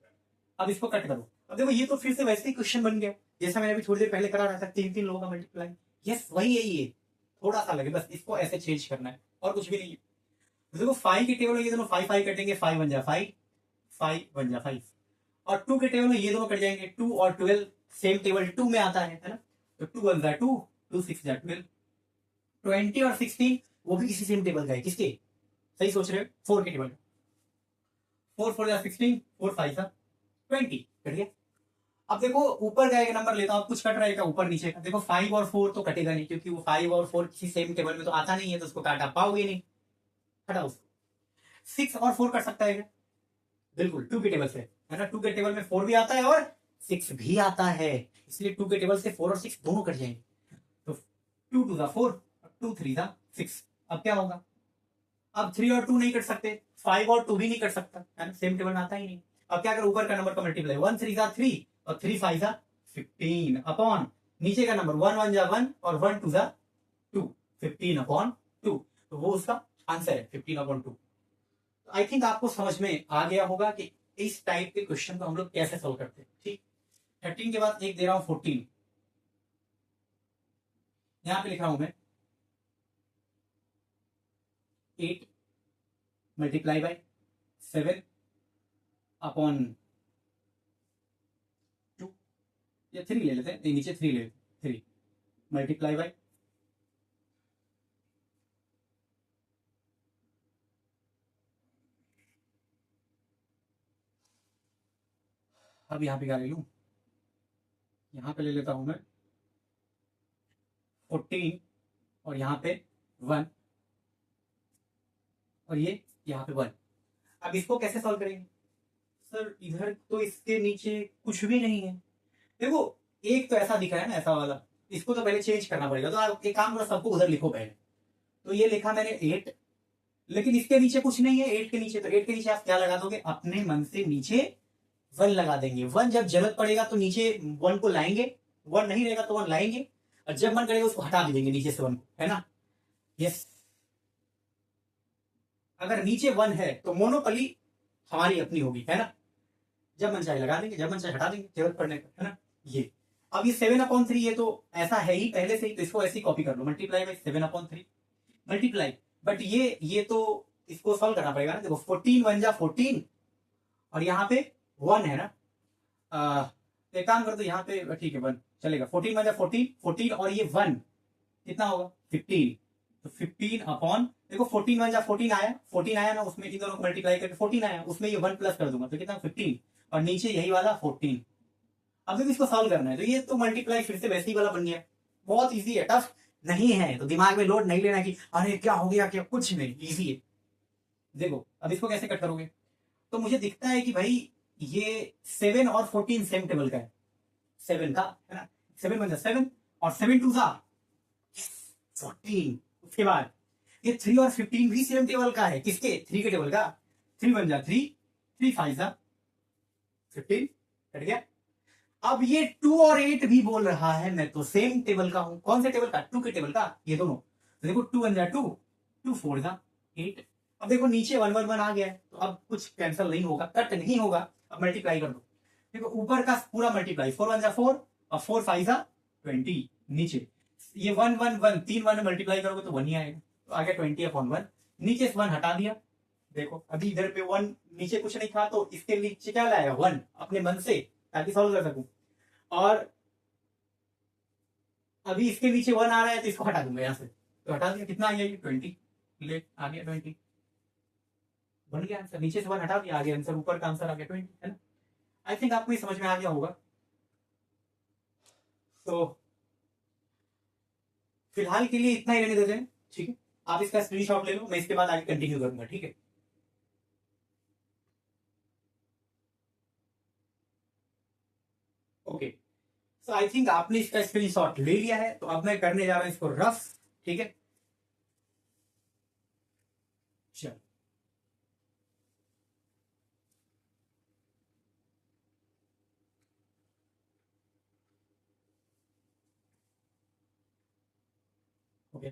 Speaker 1: अब इसको कट करो, अब देखो ये तो फिर से वैसे ही क्वेश्चन बन गया जैसा मैंने अभी थोड़ी देर पहले करा रहा था, 3 लोगों का मल्टीप्लाई। यस वही है, ये थोड़ा सा लगे बस, इसको ऐसे चेंज करना है और कुछ भी नहीं है। तो देखो 5 के टेबल में ये दोनों 5 5 कटेंगे, 5 बन जा 5, 5 बन जा 5 और 2 के टेबल में ये दोनों कट जाएंगे, 2 और 12 सेम टेबल 2 में आता है ना, तो 2 बन जा 2, 2 6 जा 12, 20 और 16 वो भी किसी सेम टेबल का है, किसके, सही सोच रहे हो, 4 के टेबल, 4 4 जा 16, 4 5 जा 20 कट गया। अब देखो ऊपर का एक नंबर लेता हूं, कुछ कट रहेगा ऊपर नीचे का, देखो 5 और 4 तो कटेगा नहीं क्योंकि वो 5 और 4 किसी सेम टेबल में तो आता नहीं है, तो उसको काटा पाओगे नहीं, हटाओ उसको। 6 और 4 कट सकता है क्या, बिल्कुल 2 के टेबल से है ना, 2 के टेबल में 4 भी आता है और 6 भी आता है, इसलिए 2 के टेबल से 4 और 6 दोनों कट जाएंगे, तो 2 टू द 4 2 3 द 6। अब क्या होगा, अब 3 और 2 नहीं कट सकते, 5 और 2 भी नहीं कट सकता है ना, सेम टेबल में आता ही नहीं। अब क्या करो, ऊपर का नंबर का मल्टीप्लाई, 1 3 जा 3 और 3 5 जा 15 अपॉन नीचे का नंबर 1 1 जा 1 और 1 2 जा 2, 15 अपॉन 2, तो वो उसका आंसर है 15 अपॉन 2। आई थिंक आपको समझ में आ गया होगा कि इस टाइप के क्वेश्चन को हम लोग कैसे सोल्व करते हैं, ठीक। 13 के बाद एक दे रहा हूं 14, यहां पे लिख रहा हूं मैं 8 मल्टीप्लाई बाई 7 अपॉन 2 या 3 ले लेते हैं, नहीं नीचे 3 ले लेते, 3 मल्टीप्लाई बाई अब यहां पे क्या ले लूं, यहां पे ले लेता हूं मैं 14 और यहां पे 1 और ये यहाँ पे 1। अब इसको कैसे सॉल्व करेंगे सर, इधर तो इसके नीचे कुछ भी नहीं है, देखो एक तो ऐसा दिखा है ना, ऐसा वाला, इसको तो पहले चेंज करना पड़ेगा, तो आप एक काम करो, सबको उधर लिखो पहले। तो ये लिखा मैंने 8, लेकिन इसके नीचे कुछ नहीं है 8 के नीचे, तो 8 के नीचे आप क्या लगा दोगे, अपने मन से नीचे 1 लगा देंगे। 1 जब जरूरत पड़ेगा तो नीचे 1 को लाएंगे, 1 नहीं रहेगा तो 1 लाएंगे, और जब मन करेगा उसको हटा भी देंगे नीचे से 1 को, है ना। यस, अगर नीचे 1 है तो मोनोपली हमारी अपनी होगी, है ना, जब मन चाहे लगा देंगे, जब मन चाहे हटा देंगे जरूरत पड़ने पर, है ना। ये अब ये 7/3 ये तो ऐसा है ही पहले से ही, तो इसको ऐसे ही कॉपी कर लो, मल्टीप्लाई बाई 7/3 मल्टीप्लाई, बट ये तो इसको सॉल्व करना पड़ेगा ना। देखो 14 1 जा 14 और यहाँ पे 1 है ना, एक काम कर दो यहाँ पे, ठीक है 1 चलेगा, 14 1 जा 14 14 और ये 1 कितना होगा 15, तो 15 अपॉन, देखो 14 1 जा 14 आया, 14 आया ना, उसमें इन दोनों को मल्टीप्लाई करके 14 आया, उसमें ये 1 प्लस कर दूंगा तो कितना 15 और नीचे यही वाला 14। अब देखो इसको सॉल्व करना है, तो ये तो मल्टीप्लाई फिर से वैसे ही वाला बन गया, बहुत इजी है, टफ नहीं है, तो दिमाग में लोड नहीं लेना कि अरे क्या हो गया, क्या, कुछ नहीं, इजी है। देखो अब इसको कैसे कट करोगे, तो मुझे दिखता है कि भाई ये 7 और 14 सेम टेबल का है, 7 का है ना, 7 बन जा 7 और 7 2 जा 14। उसके बाद ये 3 और 15 भी सेम टेबल का है, किसके, 3 के टेबल का, 3 1 जा 3, 3 5 जा 15, कट गया। अब ये 2 और 8 भी बोल रहा है मैं तो सेम टेबल का हूं। कौन से टेबल का? 2 के टेबल का, ये दोनों। तो देखो 2 1 जा 2, 2 4 जा 8। अब देखो नीचे 1 1 1 आ गया है, तो अब कुछ कैंसिल नहीं होगा, कट नहीं होगा। अब मल्टीप्लाई कर दो, देखो ऊपर का पूरा मल्टीप्लाई, 4 1 जा 4 और 4 5 जा 20। नीचे ये 1 1 1, 3 1 मल्टीप्लाई करोगे तो 1 ही आएगा, तो आ गया 20/1। नीचे से 1 हटा दिया। देखो अभी इधर पे 1 नीचे कुछ नहीं था, तो इसके नीचे क्या लाएगा 1 अपने मन से, ताकि सॉल्व कर सकूं। और अभी इसके नीचे 1 आ रहा है, तो इसको हटा दूंगा यहां से, तो हटा दिया। कितना आ गया ये 20, ले आ गया 20, बन गया आंसर। नीचे से 1 हटा दिया, आ गया आंसर, ऊपर का आंसर आ गया 20, है ना। आई थिंक आपको ये समझ में आ गया होगा। तो फिलहाल के लिए इतना ही रहने देते हैं, ठीक है। आप इसका स्क्रीनशॉट ले लो, मैं इसके बाद आगे कंटिन्यू करूंगा, ठीक है। ओके, सो आई थिंक आपने इसका स्क्रीनशॉट ले लिया है, तो अब मैं करने जा रहा हूं इसको रफ, ठीक है। चलो, ओके।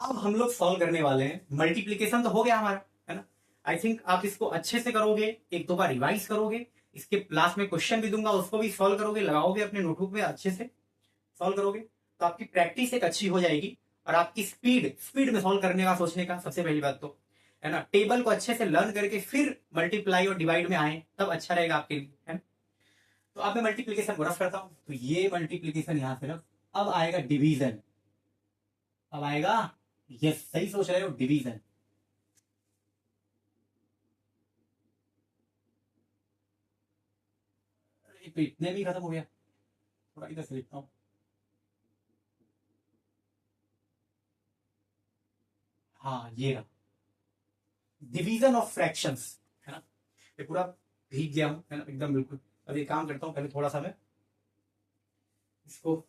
Speaker 1: अब हम लोग सॉल्व करने वाले हैं, मल्टीप्लीकेशन तो हो गया हमारा, है ना। आई थिंक आप इसको अच्छे से करोगे, एक दो बार रिवाइज करोगे, इसके लास्ट में क्वेश्चन भी दूंगा, उसको भी सॉल्व करोगे, लगाओगे अपने नोटबुक में, अच्छे से सॉल्व करोगे, तो आपकी प्रैक्टिस एक अच्छी हो जाएगी। और आपकी स्पीड स्पीड में सॉल्व करने का, सोचने का, सबसे पहली बात तो, है ना, टेबल को अच्छे से लर्न करके फिर मल्टीप्लाई और डिवाइड में आए, तब अच्छा रहेगा आपके लिए, है ना। तो अब मैं मल्टीप्लीकेशन को रफ करता हूं, तो ये मल्टीप्लीकेशन यहां से रफ। अब आएगा डिवीजन, अब आएगा, यस सही सोच रहे हो, डिवीजन। तो इतने भी खत्म हो गया, थोड़ा इधर से लिखता हूं। हाँ ये रहा, डिवीजन ऑफ फ्रैक्शंस, है ना। ये पूरा भीग गया हूं, है ना, एकदम बिल्कुल। अब ये काम करता हूं, पहले थोड़ा सा मैं इसको,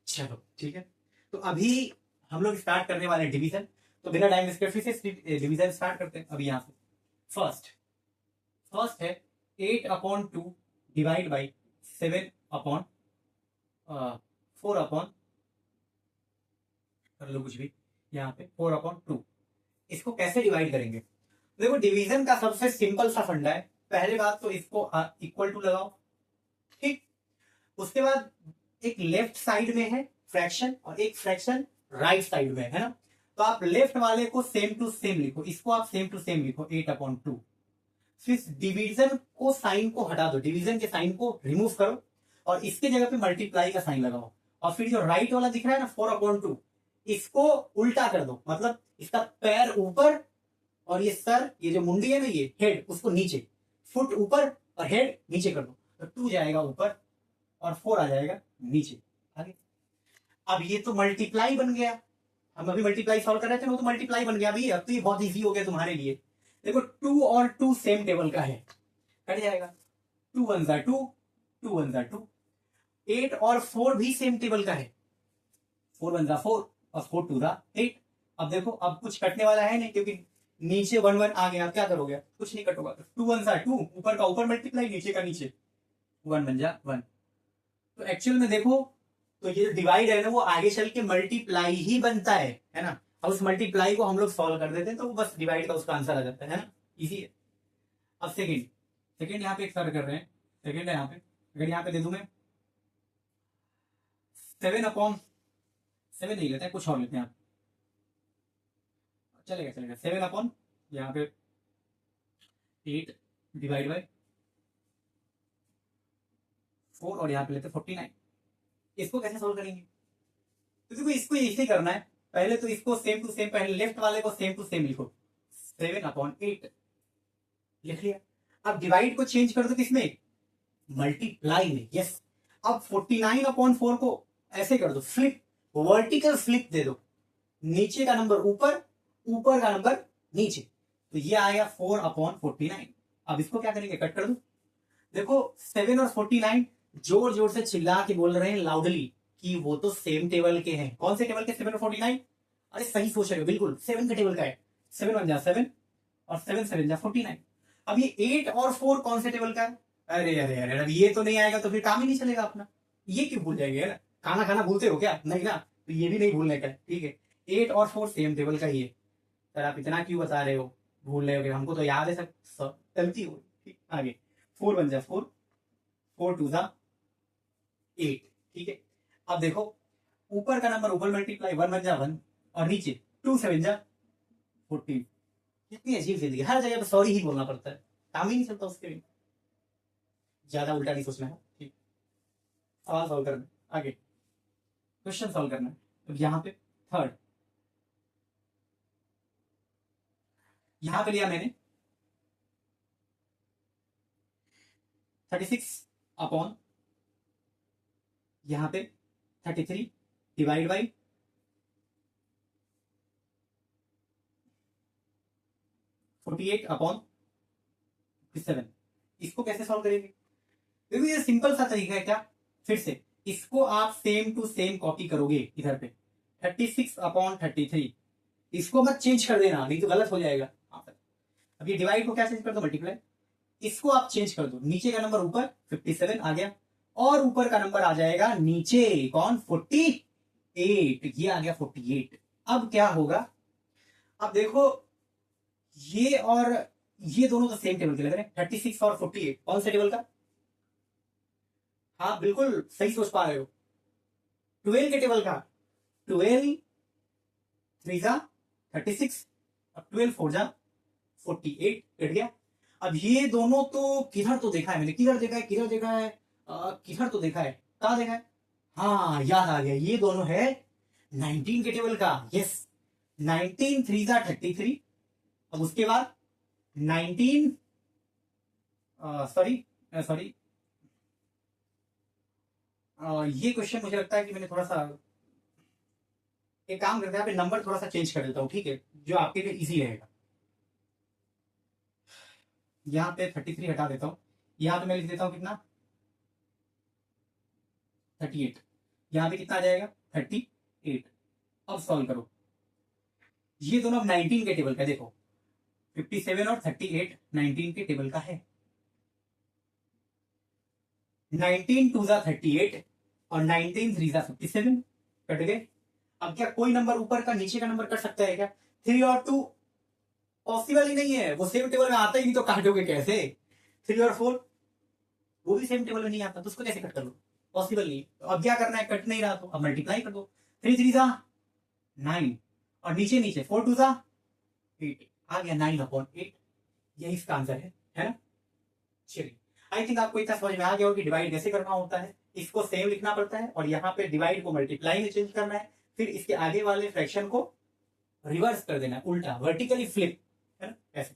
Speaker 1: चलो ठीक है। तो अभी हम लोग स्टार्ट करने वाले हैं डिवीजन। तो बिना टाइम वेस्ट फिर से डिवीजन स्टार्ट करते हैं अभी यहां से। फर्स्ट फर्स्ट है 8/2 डिवाइड बाई 7/4 कर लो कुछ भी, यहाँ पे 4/2। इसको कैसे डिवाइड करेंगे? देखो डिवीजन का सबसे सिंपल सा फंडा है, पहले बात तो इसको इक्वल टू लगाओ, ठीक। उसके बाद एक लेफ्ट साइड में है फ्रैक्शन और एक फ्रैक्शन राइट साइड में है ना, तो आप लेफ्ट वाले को सेम टू सेम लिखो, इसको आप सेम टू सेम लिखो 8/2। फिर डिवीजन को साइन को हटा दो, डिवीजन के साइन को रिमूव करो और इसके जगह पे मल्टीप्लाई का साइन लगाओ। और फिर जो राइट वाला दिख रहा है ना 4/2, इसको उल्टा कर दो, मतलब इसका पैर ऊपर और ये सर, ये जो मुंडी है ना, ये हेड, उसको नीचे, फुट ऊपर और हेड नीचे कर दो, तो 2 जाएगा ऊपर और 4 आ जाएगा नीचे। आगे अब ये तो मल्टीप्लाई बन गया, हम अभी मल्टीप्लाई सॉल्व कर रहे थे ना, वो तो मल्टीप्लाई बन गया। अभी अब तो ये बहुत इजी हो गया तुम्हारे लिए। देखो 2 और 2 सेम टेबल का है, कट जाएगा। 2 1 जा 2, 2 1 जा 2। 8 और 4 भी सेम टेबल का है, 4 1 जा 4 और 4 2 जा 8। अब देखो अब कुछ कटने वाला है नहीं, क्योंकि नीचे 1 1 आ गया, अब क्या करोगे? कुछ नहीं कटोगा, तो 2 1 जा 2, ऊपर का ऊपर मल्टीप्लाई, नीचे का नीचे, 1 1 जा 1। तो एक्चुअल में देखो, तो ये डिवाइड है ना, वो आगे चल के मल्टीप्लाई ही बनता है ना। अब उस मल्टीप्लाई को हम लोग सॉल्व कर देते हैं, तो वो बस डिवाइड का उसका आंसर आ जाता है ना, इजी है। अब सेकंड सेकंड यहाँ पे एक सर कर रहे हैं, सेकंड है यहाँ पे, अगर यहाँ पे दे दूं मैं 7/7 नहीं लेते हैं, कुछ और लेते हैं, चलेगा चलेगा। 7/ यहाँ पे 8 डिवाइड बाई 4 और यहाँ पे लेते 49। इसको कैसे सोल्व करेंगे? तो देखो इसको ऐसे करना है, पहले तो इसको सेम टू सेम, पहले लेफ्ट वाले को सेम टू सेम लिखो, 7/8 लिख लिया। अब डिवाइड को चेंज कर दो किसमें? मल्टीप्लाई में, यस। अब 49/4 को ऐसे कर दो, फ्लिप, वर्टिकल फ्लिप दे दो, नीचे का नंबर ऊपर, ऊपर का नंबर नीचे, तो ये आएगा 4/49। अब इसको क्या करेंगे? कट कर दो। देखो 7 और 49 जोर जोर से चिल्ला के बोल रहे हैं, लाउडली, कि वो तो सेम टेबल के हैं। कौन से टेबल के? 7 और 49। अरे सही सोच रहे हो, बिल्कुल 7 के टेबल का है। 7 1 जा 7 और 7 7 जा 49। अब ये 8 और 4 कौन से टेबल का है? अरे अरे अरे, अब ये तो नहीं आएगा तो फिर काम ही नहीं चलेगा अपना। ये क्यों भूल जाएंगे? है ना, खाना खाना भूलते हो क्या? नहीं ना, तो ये भी नहीं भूलने का है, ठीक है। 8 और 4 सेम टेबल का ही है। सर आप इतना क्यों बता रहे हो? भूल रहे हो कि हमको तो याद है सब गलती हो। ठीक, आगे 4 1 जा 4, 4 2 जा 8, ठीक है। अब देखो, ऊपर का नंबर ऊपर मल्टीप्लाई, 1 1 जा 1, और नीचे 2 7 जा 14। कितनी अजीब जिंदगी, हर जगह पे सॉरी ही बोलना पड़ता है, काम ही नहीं चलता उसके भी। ज्यादा उल्टा नहीं सोचना है, ठीक। सवाल सॉल्व करना, आगे क्वेश्चन सॉल्व करना है। अब यहाँ पे थर्ड, यहां पे लिया मैंने 36 अपॉन यहां पे 33 डिवाइड बाई 48 अपॉन 57। इसको कैसे सॉल्व करेंगे? देखो ये सिंपल सा तरीका है। क्या? फिर से इसको आप सेम टू सेम कॉपी करोगे इधर पे। 36 अपॉन 33, इसको मत चेंज कर देना, नहीं तो गलत हो जाएगा। अब ये डिवाइड को क्या चेंज कर दो? मल्टीप्लाई। इसको आप चेंज कर दो, नीचे का नंबर ऊपर 57 आ गया, और ऊपर का नंबर आ जाएगा नीचे कौन? 48, ये आ गया 48। अब क्या होगा? अब देखो, ये और ये दोनों तो सेम टेबल के लग रहे हैं। 36 और 48 कौन से टेबल का? हाँ बिल्कुल सही सोच पा रहे हो, 12 के टेबल का। 12 3 जा 36, अब 12 4 जा 48, कट गया। अब ये दोनों तो किधर तो देखा है मैंने, किधर देखा है, किधर देखा है, किधर तो देखा है, कहां देखा है? हाँ याद आ गया, ये दोनों है 19 के टेबल का। यस, 19 3 जा 33। अब उसके बाद 19 सॉरी सॉरी, ये क्वेश्चन मुझे लगता है कि मैंने थोड़ा सा एक काम करते हैं, यहाँ पे नंबर थोड़ा सा चेंज कर देता हूँ, ठीक है, जो आपके लिए इजी रहेगा। यहाँ पे 33 हटा देता हूँ, यहाँ पे मैं लिख देता हूँ कितना? 38। यहाँ पे कितना आ जाएगा? 38। अब सॉल्व करो, ये दोनों 19 के टेबल का। देखो 57 और 38 19 के टेबल का है। 19 2 जा 38 और 19 3 जा 57, कट गए। अब क्या कोई नंबर ऊपर का नीचे का नंबर कट सकता है क्या? 3 और 2 पॉसिबल ही नहीं है, वो सेम टेबल में आता ही नहीं, तो काटोगे कैसे? 3 और 4 वो भी सेम टेबल में नहीं आता, तो उसको कैसे कट कर लो? पॉसिबल नहीं। तो अब क्या करना है? कट नहीं रहा तो अब मल्टीप्लाई कर दो। 3 3 जा 9, और नीचे नीचे 4 2 जा 8, आ गया 9/8। यही इसका आंसर है ना? चलिए, आई थिंक आपको इतना समझ में आ गया हो कि डिवाइड कैसे करना होता है। इसको सेम लिखना पड़ता है, और यहाँ पे डिवाइड को मल्टीप्लाई में चेंज करना है, फिर इसके आगे वाले फ्रैक्शन को रिवर्स कर देना है, उल्टा, वर्टिकली फ्लिप, है ना, ऐसे।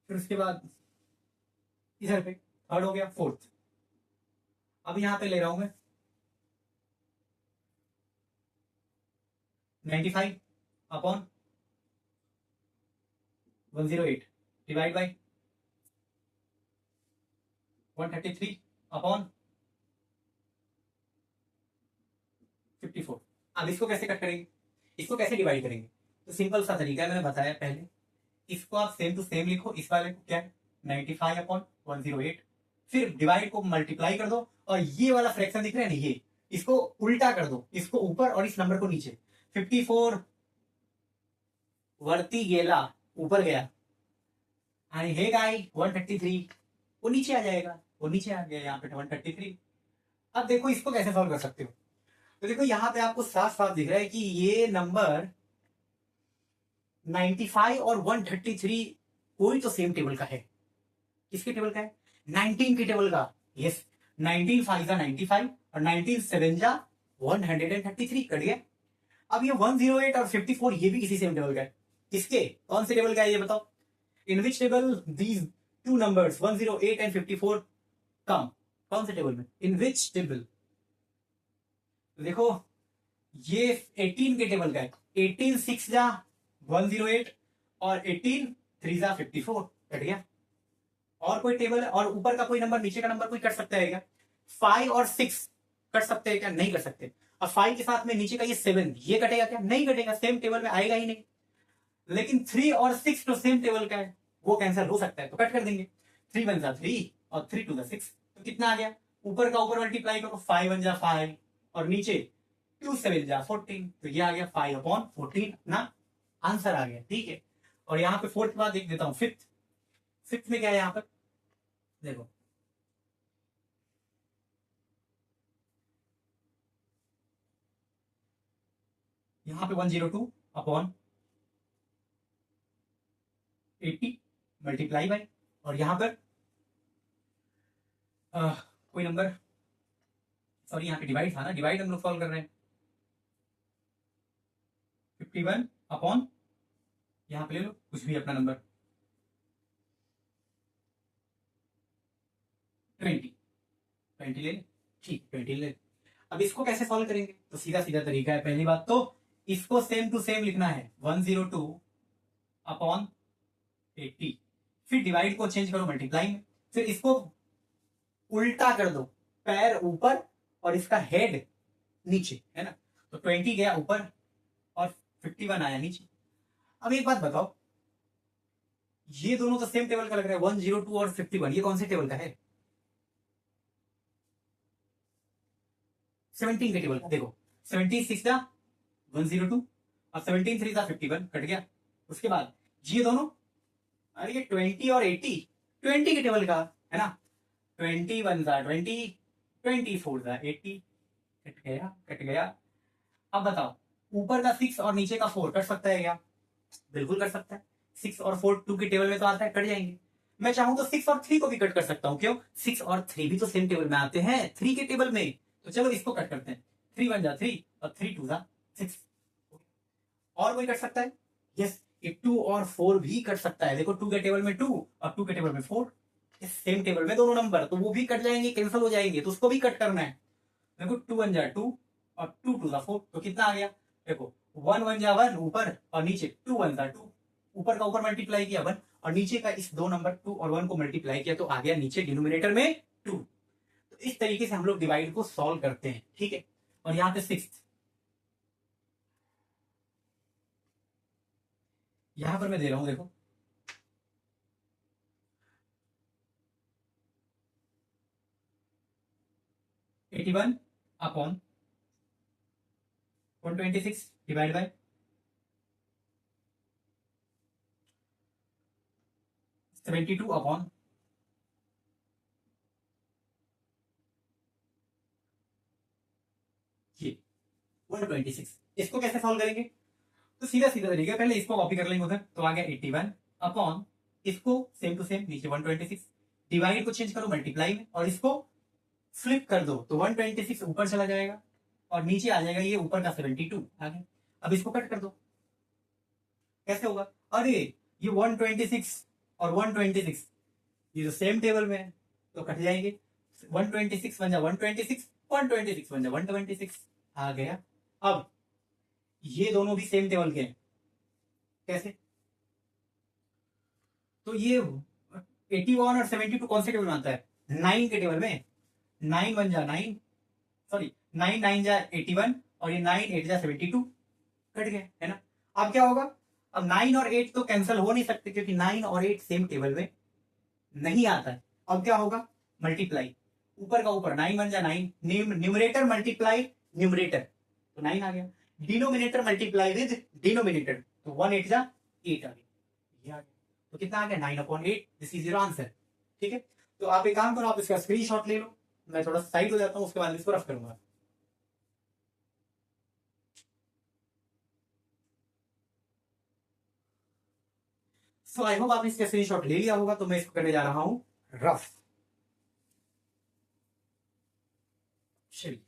Speaker 1: फिर उसके बाद इधर पे थर्ड हो गया, फोर्थ। अब यहाँ पे ले रहा हूं मैं 95 अपॉन 108 डिवाइड बाई 133 अपॉन 54। अब इसको कैसे कट करेंगे, इसको कैसे डिवाइड करेंगे? तो सिंपल सा तरीका है, मैंने बताया पहले। इसको आप सेम टू सेम लिखो, इस वाले को क्या है 95 अपॉन 108, फिर डिवाइड को मल्टीप्लाई कर दो, और ये वाला फ्रैक्शन दिख रहा है ना, ये इसको उल्टा कर दो, इसको ऊपर और इस नंबर को नीचे। 54 वर्ती गेला, ऊपर गया, आणि हे गाय 133, वो नीचे आ जाएगा, वो नीचे आ गया यहाँ पे 133। अब देखो इसको कैसे सॉल्व कर सकते हो? तो देखो यहाँ पे आपको साफ साफ दिख रहा है कि ये नंबर 95 और 133 कोई तो सेम टेबल का है। किसके टेबल का है? 19 के टेबल का। यस, 19 5 जा 95 और 19 7 जा 133, कट गया। अब ये 108 और 54 ये भी किसी सेम टेबल का है। किसके? कौन से टेबल का है ये बताओ? In which table these two numbers 108 and 54 come? कौन से टेबल में? In which table? देखो ये 18 के टेबल का है। 18 6 जा 108 और 18 3 जा 54, कट गया। और कोई टेबल है? और ऊपर का कोई नंबर नीचे का नंबर कोई कट सकता है क्या? 5 और 6 कट सकते हैं क्या? नहीं कर सकते। और 5 के साथ में नीचे का ये 7, ये कटेगा क्या? नहीं कटेगा, सेम टेबल में आएगा ही नहीं। लेकिन 3 और 6 तो सेम टेबल का है, वो कैंसिल हो सकता है, तो कट कर देंगे। 3 वन जा 3 और 3 टू जा 6, तो कितना आ गया? ऊपर का ऊपर मल्टीप्लाई करो, 5 वन जा 5 और नीचे 2 7 जा 14, तो ये आ गया 5/14 ना, आंसर आ गया। ठीक है। और यहाँ पे फोर्थ बात देख देता हूँ, फिफ्थ। फिफ्थ में क्या है यहाँ पर देखो, यहाँ पे 102/80 मल्टीप्लाई बाय, और यहाँ पर कोई नंबर, सॉरी यहाँ पे डिवाइड था ना, डिवाइड हम लोग सॉल्व कर रहे हैं। 51 यहाँ पे ले लो कुछ भी अपना नंबर, 20 ले ले, ठीक 20 ले। अब इसको कैसे सॉल्व करेंगे? तो सीधा सीधा तरीका है। पहली बात तो इसको सेम टू सेम लिखना है, 102/80, फिर डिवाइड को चेंज करो मल्टीप्लाई में, फिर इसको उल्टा कर दो, पैर ऊपर और इसका हेड नीचे, है ना। तो 20 गया ऊपर और 51 आया नीचे। अब एक बात बताओ, ये दोनों तो सेम टेबल का लग रहा है, 102 और 51, ये कौन से टेबल का है? 17 के टेबल का। देखो 17 6 जा 102 और 17 3 जा 51, कट गया। उसके बाद ये दोनों, अरे ये 20 और 80 20 के टेबल का है ना, 21 जा 20, 24 जा 80, कट गया कट गया। अब बताओ, ऊपर का 6 और नीचे का 4 कट सकता है क्या? बिल्कुल कर सकता है। 6 और 4 2 के टेबल में तो आता है, कट जाएंगे। मैं चाहूं तो 6 और 3 को भी कट कर सकता हूं, क्यों? 6 और 3 भी तो सेम टेबल में आते हैं, 3 के टेबल में। तो चलो इसको कट करते हैं, 3 वन जा 3 और 3 टू जा 6। और कोई कट सकता है? यस, ये 2 और 4 भी कट सकता है। देखो 2 के टेबल में 2 और 2 के टेबल में 4, सेम टेबल में दोनों नंबर, तो वो भी कट जाएंगे, कैंसिल हो जाएंगे, तो उसको भी कट करना है। देखो 2 वन जा 2 और 2 टू जा 4, तो कितना आ गया? देखो 1 वन जा 1 ऊपर और नीचे 2 वन जा 2, ऊपर का ऊपर मल्टीप्लाई किया 1 और नीचे का इस दो नंबर 2 और 1 को मल्टीप्लाई किया, तो आ गया नीचे डिनोमिनेटर में 2। तो इस तरीके से हम लोग डिवाइड को सॉल्व करते हैं। ठीक है। और यहाँ पे 6, यहां पर मैं दे रहा हूं, देखो 81/126 डिवाइड बाय 72/, ये 126। इसको कैसे सॉल्व करेंगे? तो सीधा सीधा तरीका, पहले इसको कॉपी कर लेंगे उधर, तो आ गया 81/, इसको सेम टू सेम नीचे 126, डिवाइड को चेंज करो मल्टीप्लाई में और इसको फ्लिप कर दो, तो 126 ऊपर चला जाएगा और नीचे आ जाएगा ये ऊपर का 72 आ गया। अब इसको कट कर दो, कैसे होगा? अरे ये 126 और 126 ये जो सेम टेबल में है, तो कट जाएंगे। 126 बन जा 126, 126 बन जा 126 आ गया। अब ये दोनों भी सेम टेबल के हैं, कैसे? तो ये 81 और 72 कौन से टेबल में आता है? 9 के टेबल में। 9 वन जा 9, सॉरी 9 9 जा 81 और ये 9 8 जा 72, कट गया, है ना। अब क्या होगा? अब 9 और 8 तो कैंसिल हो नहीं सकते, क्योंकि 9 और 8 सेम टेबल में नहीं आता है। अब क्या होगा? मल्टीप्लाई, ऊपर का ऊपर 9 वन जा 9, न्यूमरेटर मल्टीप्लाई न्यूमरेटर, तो 9 आ गया। डिनोमिनेटर मल्टीप्लाई विद डिनोमिनेटर, तो 1 8 जा 8 आ गया, तो कितना आ गया? 9/8। This is your answer. ठीक है। तो आप एक काम करो, आप इसका स्क्रीनशॉट ले लो, मैं थोड़ा साइड हो जाता हूँ, उसके बाद इसको रफ करूंगा। सो आई होप आपने इसका स्क्रीनशॉट ले लिया होगा, तो मैं इसको करने जा रहा हूं रफ। चलिए,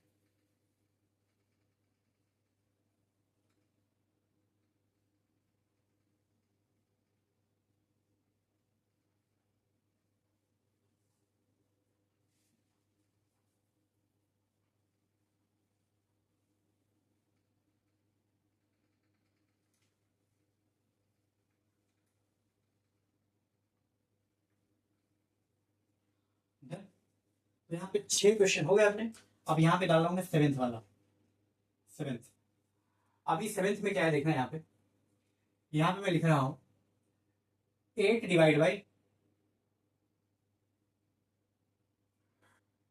Speaker 1: तो यहाँ पे 6 क्वेश्चन हो गए अपने। अब यहाँ पे डाल रहा हूँ मैं सेवेंथ वाला, सेवेंथ। अभी सेवेंथ में क्या है देखना है, यहाँ पे मैं लिख रहा हूँ 8 डिवाइड बाई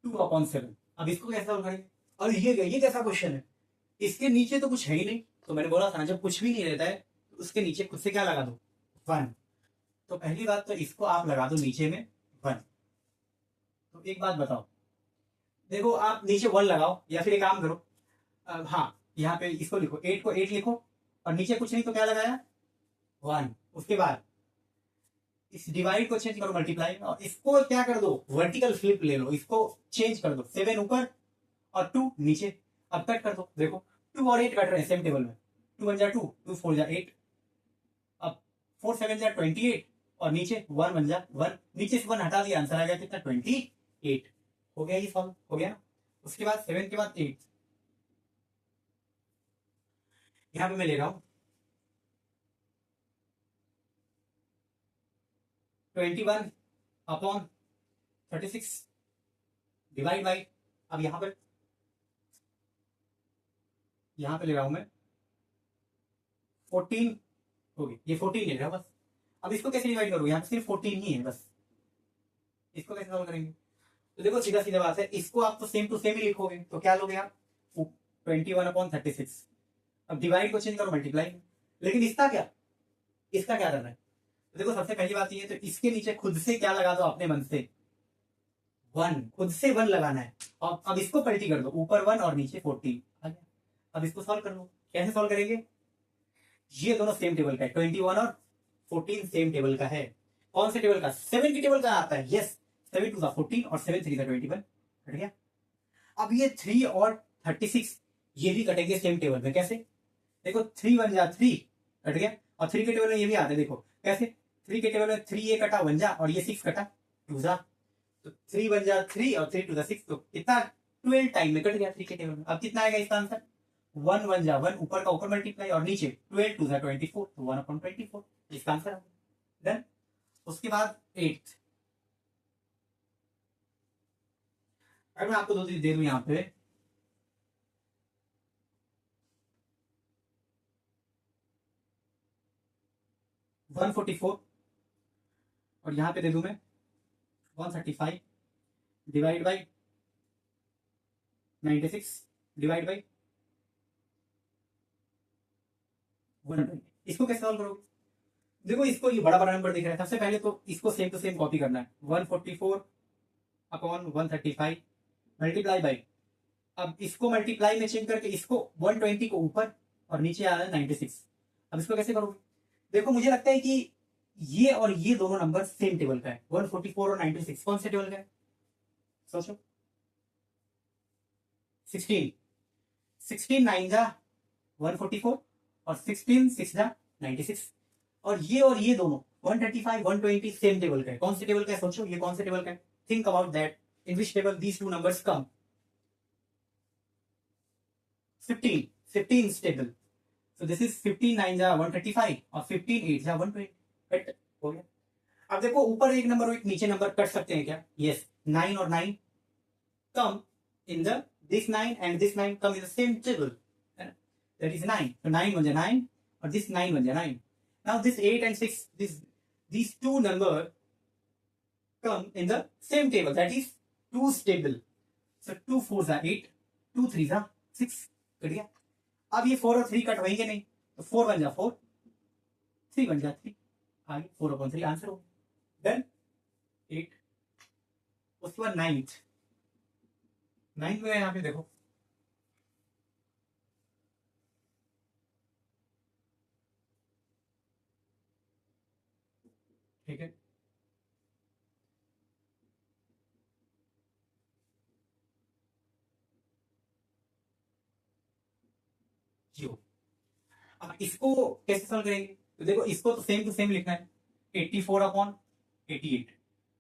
Speaker 1: 2/7। अब इसको कैसे सॉल्व करेंगे? और ये कैसा क्वेश्चन है, इसके नीचे तो कुछ है ही नहीं। तो मैंने बोला था ना, जब कुछ भी नहीं रहता है तो उसके नीचे खुद से क्या लगा दो, 1। तो पहली बात तो इसको आप लगा दो नीचे में 1। तो एक बात बताओ, देखो आप नीचे 1 लगाओ, या फिर एक काम करो, हाँ यहाँ पे इसको लिखो, 8 को 8 लिखो, और नीचे कुछ नहीं तो क्या लगाया, 1। उसके बाद इस डिवाइड को चेंज करो मल्टीप्लाई, और इसको क्या कर दो, वर्टिकल फ्लिप ले लो, इसको चेंज कर दो, 7 ऊपर और 2 नीचे। अब कट कर दो, देखो 2 और 8 कट रहे हैं सेम टेबल में, 2 1 जा 2, 2 4 जा 8, अब 4 7 जा 28, और नीचे 1 1 जा 1, नीचे से 1 हटा दिया, आंसर आ गया कितना, 28। हो गया, ये सॉल्व हो गया ना। उसके बाद 7 के बाद 8, यहां पे मैं ले रहा हूं 21/36 डिवाइड बाई, अब यहां पे ले रहा हूं मैं 14, हो गई ये 14 ले रहा बस। अब इसको कैसे डिवाइड करूँ, यहाँ पे सिर्फ 14 ही है बस, इसको कैसे सॉल्व करेंगे? तो देखो सीधा सीधा बात है, इसको आप तो सेम टू सेम ही लिखोगे, तो क्या लोगे आप, 21/36। अब डिवाइड को चेंज करो मल्टीप्लाई, लेकिन इसका क्या करना है? तो देखो सबसे पहली बात ये, तो इसके नीचे खुद से क्या लगा दो अपने मन से, 1, खुद से 1 लगाना है। और अब इसको पलटी कर दो, ऊपर 1 और नीचे 14 आ गया। अब इसको सॉल्व कर लो, कैसे सॉल्व करेंगे, ये दोनों सेम टेबल का है, 21 और 14 सेम टेबल का है। कौन से टेबल का, 7 की टेबल का आता है, यस। 7 2 14 और 7 3 21, कट गया। अब ये 3 और 36 ये भी कटेंगे सेम टेबल में, कैसे, देखो 3 1 जा 3, कट गया। और 3 के टेबल में ये भी आते हैं, देखो कैसे, 3 के टेबल में 3 ये कटा 1 जा, और ये 6 कटा 2 जा, तो 3 1 जा 3 और 3 2 जा 6, तो कितना 12 टाइम में कट गया 3 के टेबल में। अब कितना आएगा इसका आंसर, 1 1 जा 1, ऊपर का ऊपर मल्टीप्लाई, और नीचे 12 2 जा 24, तो 1/24 इसका आंसर है। डन। उसके बाद 8, अगर मैं आपको दो चीज दे दूं यहाँ पे, वन 44, और यहाँ पे दे दूं मैं 135 डिवाइड बाई 96 डिवाइड बाई 120, इसको कैसे सॉल्व करोगे? देखो इसको ये बड़ा बड़ा नंबर दिख रहा है, सबसे पहले तो इसको सेम टू सेम कॉपी करना है, 144/135 मल्टीप्लाई बाई, अब इसको मल्टीप्लाई में चेंज करके इसको 120 को ऊपर और नीचे आ रहा है 96। अब इसको कैसे करोगे? देखो मुझे लगता है कि ये और ये दोनों नंबर सेम टेबल का है, 144 और 96 कौन से टेबल का है, सोचो। 16 16 9 जा 144 और 16 6 जा 96, और ये दोनों 135 120 सेम टेबल का है, कौन से टेबल का है सोचो, ये कौन से टेबल का है, think about that, in which table these two numbers come. 15 stable, so this is 15 9 जा 135 और 15 8 जा 120, कट हो गया। अब देखो ऊपर एक नंबर और एक नीचे नंबर कट सकते हैं क्या, यस, 9 और 9 कम in the, this 9 and this 9 come in the same table, that is 9, so 9 1 जा 9 और this 9 1 जा 9। now this 8 and 6, these two number come in the same table, that is 2 stable, so 2 4 जा 8, 2 3 जा 6, कट गया। अब ये 4 और 3 कट होंगे नहीं, तो 4 1 जा 4, 3 1 जा 3, आगे 4/3 आंसर हो, डन। 8, उसके बाद 9th में यहाँ पे देखो, ठीक है, जीरो। अब इसको कैसे सॉल्व करेंगे? तो देखो इसको तो सेम टू सेम लिखना है, 84/88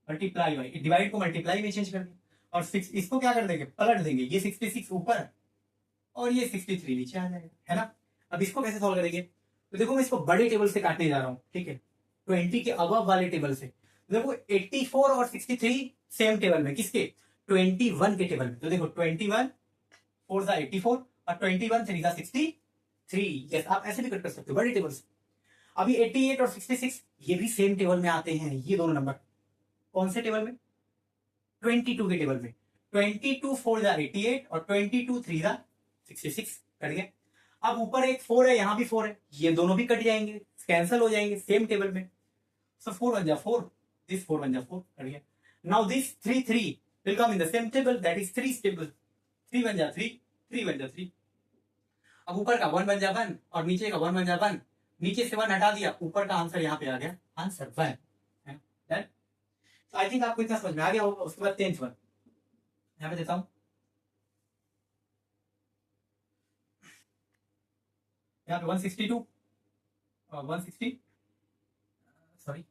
Speaker 1: मल्टीप्लाई बाई, डिवाइड को मल्टीप्लाई में चेंज कर देंगे, और 6 इसको क्या कर देंगे, पलट देंगे, ये 66 ऊपर और ये 63 नीचे आ जाएगा, है ना। अब इसको कैसे सॉल्व करेंगे? तो देखो मैं इसको बड़े टेबल से काटने जा रहा हूँ, ठीक है, 20 के अबव वाले टेबल से। तो देखो 84 और 63 सेम टेबल में, किसके, 21 के टेबल में। तो देखो 21 4 जा 84 और 21 3 जा 63। यस, आप ऐसे भी कट कर सकते हो बड़ी टेबल से। अभी 88 और 66 ये भी सेम टेबल में आते हैं, ये दोनों नंबर। कौन से टेबल में? 22 के टेबल में। 22 4 जा 88 और 22 3 जा 66। कट गया। अब ऊपर एक 4 है, यहां भी 4 है, ये दोनों भी कट जाएंगे, कैंसिल हो जाएंगे सेम टेबल में। सो 4 1 जा 4, दिस 4 1 जा 4। कट गया। Now this 3 3 will come in the same table, that is 3 table। 3 1 जा 3, 3 1 जा 3। अब ऊपर का 1 1 जा 1 और नीचे का 1 1 जा 1, नीचे से 1 हटा दिया, ऊपर का आंसर यहाँ पे आ गया, आंसर 1 है। डन। आई थिंक आपको इतना समझ में आ गया होगा। उसके बाद 10th वन यहाँ पे देता हूं, यहाँ पे 162 और 160, सॉरी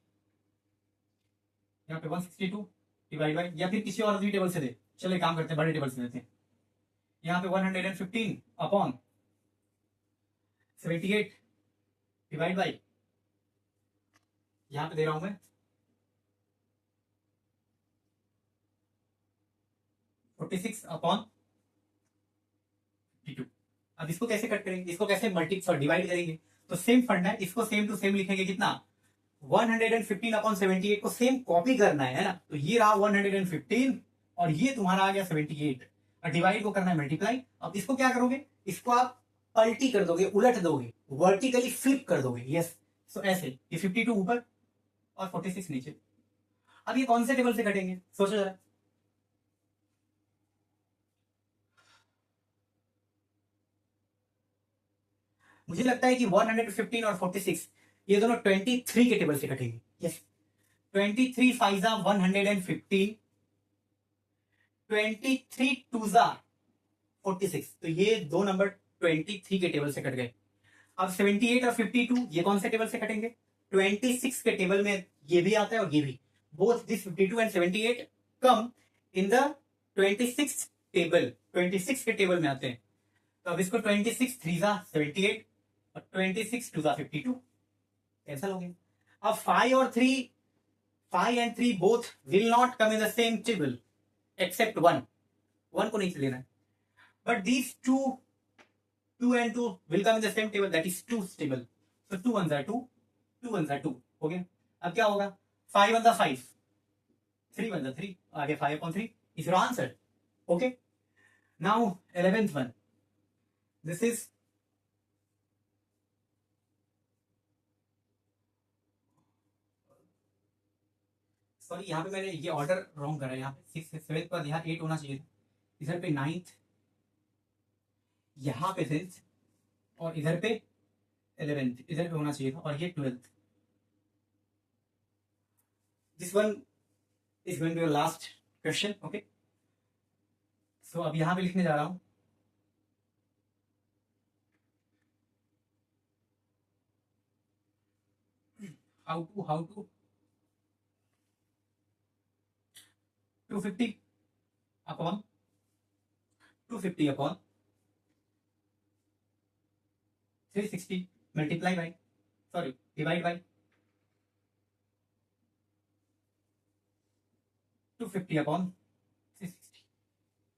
Speaker 1: यहाँ पे 162 डिवाइड बाई, या फिर किसी और भी टेबल से दे, चलो काम करते हैं बड़े टेबल से देते हैं। यहाँ पे 115 अपॉन 78 डिवाइड बाई, यहाँ पे दे रहा हूं मैं 46 अपॉन 52। अब इसको कैसे कट करेंगे, इसको कैसे डिवाइड करेंगे? तो सेम फंड है, इसको सेम टू सेम लिखेंगे। कितना? 115 अपॉन 78 को सेम कॉपी करना है ना। तो ये रहा 115 और ये तुम्हारा आ गया 78, और डिवाइड को करना है मल्टीप्लाई। अब इसको क्या करोगे, इसको आप पलटी कर दोगे, उलट दोगे, वर्टिकली फ्लिप कर दोगे। यस, सो ऐसे ये 52 ऊपर और 46 नीचे। अब ये कौन से टेबल से कटेंगे, सोचो जरा। मुझे लगता है कि 115 और 46 ये दोनों 23 के टेबल से कटेंगे। यस, 23 5 जा 115, 23 2 जा 46, तो ये दो नंबर 23 के टेबल से कट गए। अब 78 और 52 ये कौन से टेबल से कटेंगे? 26 के टेबल में ये भी आता है और ये भी। Both this 52 and 78 come in the 26 table, 26 के टेबल में आते हैं। तो अब इसको 26 3 जा 78 और 26 2 जा 52 कैंसल हो गए। अब 5 और 3, 5 and 3 both will not come in the same table except 1, 1 को नहीं लेना है। But these 2 and 2 will come in the same table, that is 2's table। So 2 1s are 2, 2 1s are 2 हो गया। अब क्या होगा? 5 1s are 5, 3 1s are 3, आगे 5 upon 3 is your answer। Okay, now 11th one, this is sorry, यहाँ पे मैंने ये ऑर्डर रॉन्ग करा है। यहाँ पे 6 7 पर यहाँ 8 होना चाहिए था, इधर पे 9th, यहाँ पे 10th और इधर पे 11th, इधर पे होना चाहिए था, और ये 12th। This one is going to your last question. Okay, so अब यहां पे लिखने जा रहा हूं how to 250 upon 250 upon 360 multiply by, sorry divide by 250 upon 360।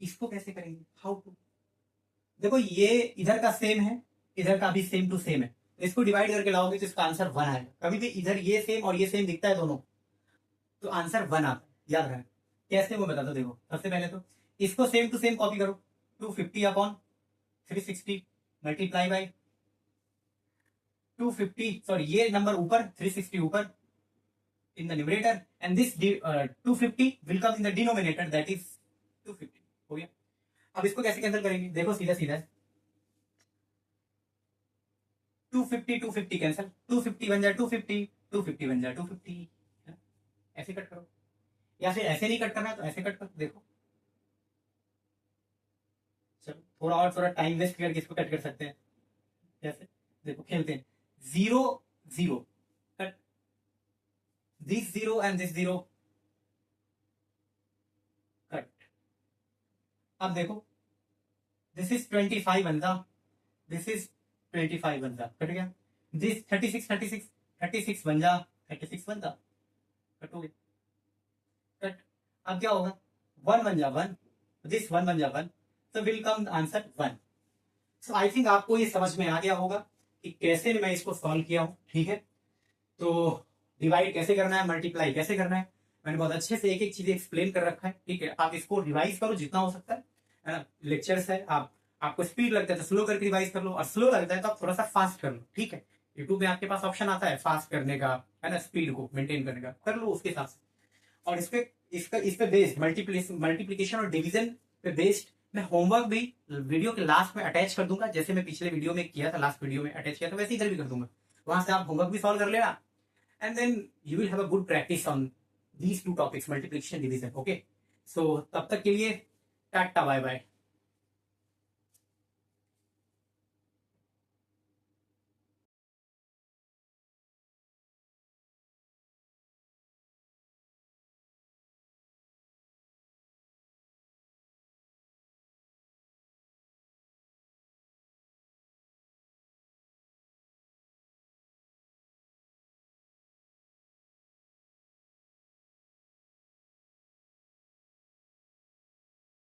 Speaker 1: इसको कैसे करेंगे, हाउ टू? देखो ये इधर का सेम है, इधर का भी सेम टू सेम है, तो इसको डिवाइड करके लाओगे तो इसका आंसर 1 आएगा। कभी भी इधर ये सेम और ये सेम दिखता है दोनों, तो आंसर 1 आता है, याद रखना। कैसे वो बता दो। देखो सबसे पहले तो इसको सेम टू सेम कॉपी करो, 250 अपॉन 360 मल्टीप्लाई बाई 250, सॉरी ये नंबर ऊपर, 360 ऊपर in the numerator and this 250 will come in the denominator, that is 250। हो गया। अब इसको कैसे कैंसिल करेंगे, देखो सीधा सीधा 250 250 कैंसिल, 250 बन जाए 250, 250 बन जाए 250, ऐसे कट करो, या फिर ऐसे नहीं कट करना तो ऐसे कट करो। देखो चलो थोड़ा और थोड़ा टाइम वेस्ट करके इसको कट कर सकते हैं। जैसे देखो खेलते हैं, 0 0 cut, this 0 and this 0 cut. अब देखो दिस इज 25 बनता, दिस इज 25 बनता, कट गया। दिस 36 36 36 बन जा, 36 बनता, कट हो गया, कट। अब क्या होगा, 1 बन जा 1, दिस 1 बन जा 1, so will come the answer 1. So I think आपको ये समझ में आ गया होगा कि कैसे मैं इसको सॉल्व किया हूँ, ठीक है। तो डिवाइड कैसे करना है, मल्टीप्लाई कैसे करना है, मैंने बहुत अच्छे से एक एक चीज एक्सप्लेन कर रखा है, ठीक है। आप इसको रिवाइज करो जितना हो सकता है ना। लेक्चर्स है, आपको स्पीड लगता है तो स्लो करके रिवाइज कर लो, और स्लो लगता है तो आप थोड़ा सा फास्ट कर लो, ठीक है। यूट्यूब में आपके पास ऑप्शन आता है फास्ट करने का, है ना, स्पीड को मेंटेन करने का, कर लो उसके हिसाब से। और इस पे बेस्ड मल्टीप्लीकेशन और डिवीजन पे बेस्ड मैं होमवर्क भी वीडियो के लास्ट में अटैच कर दूंगा, जैसे मैं पिछले वीडियो में किया था, लास्ट वीडियो में अटैच किया था, वैसे इधर भी कर दूंगा। वहां से आप होमवर्क भी सॉल्व कर लेना, and then you will have a good practice on these 2 topics, multiplication, division. Okay, so तब तक के लिए टाटा, बाय बाय।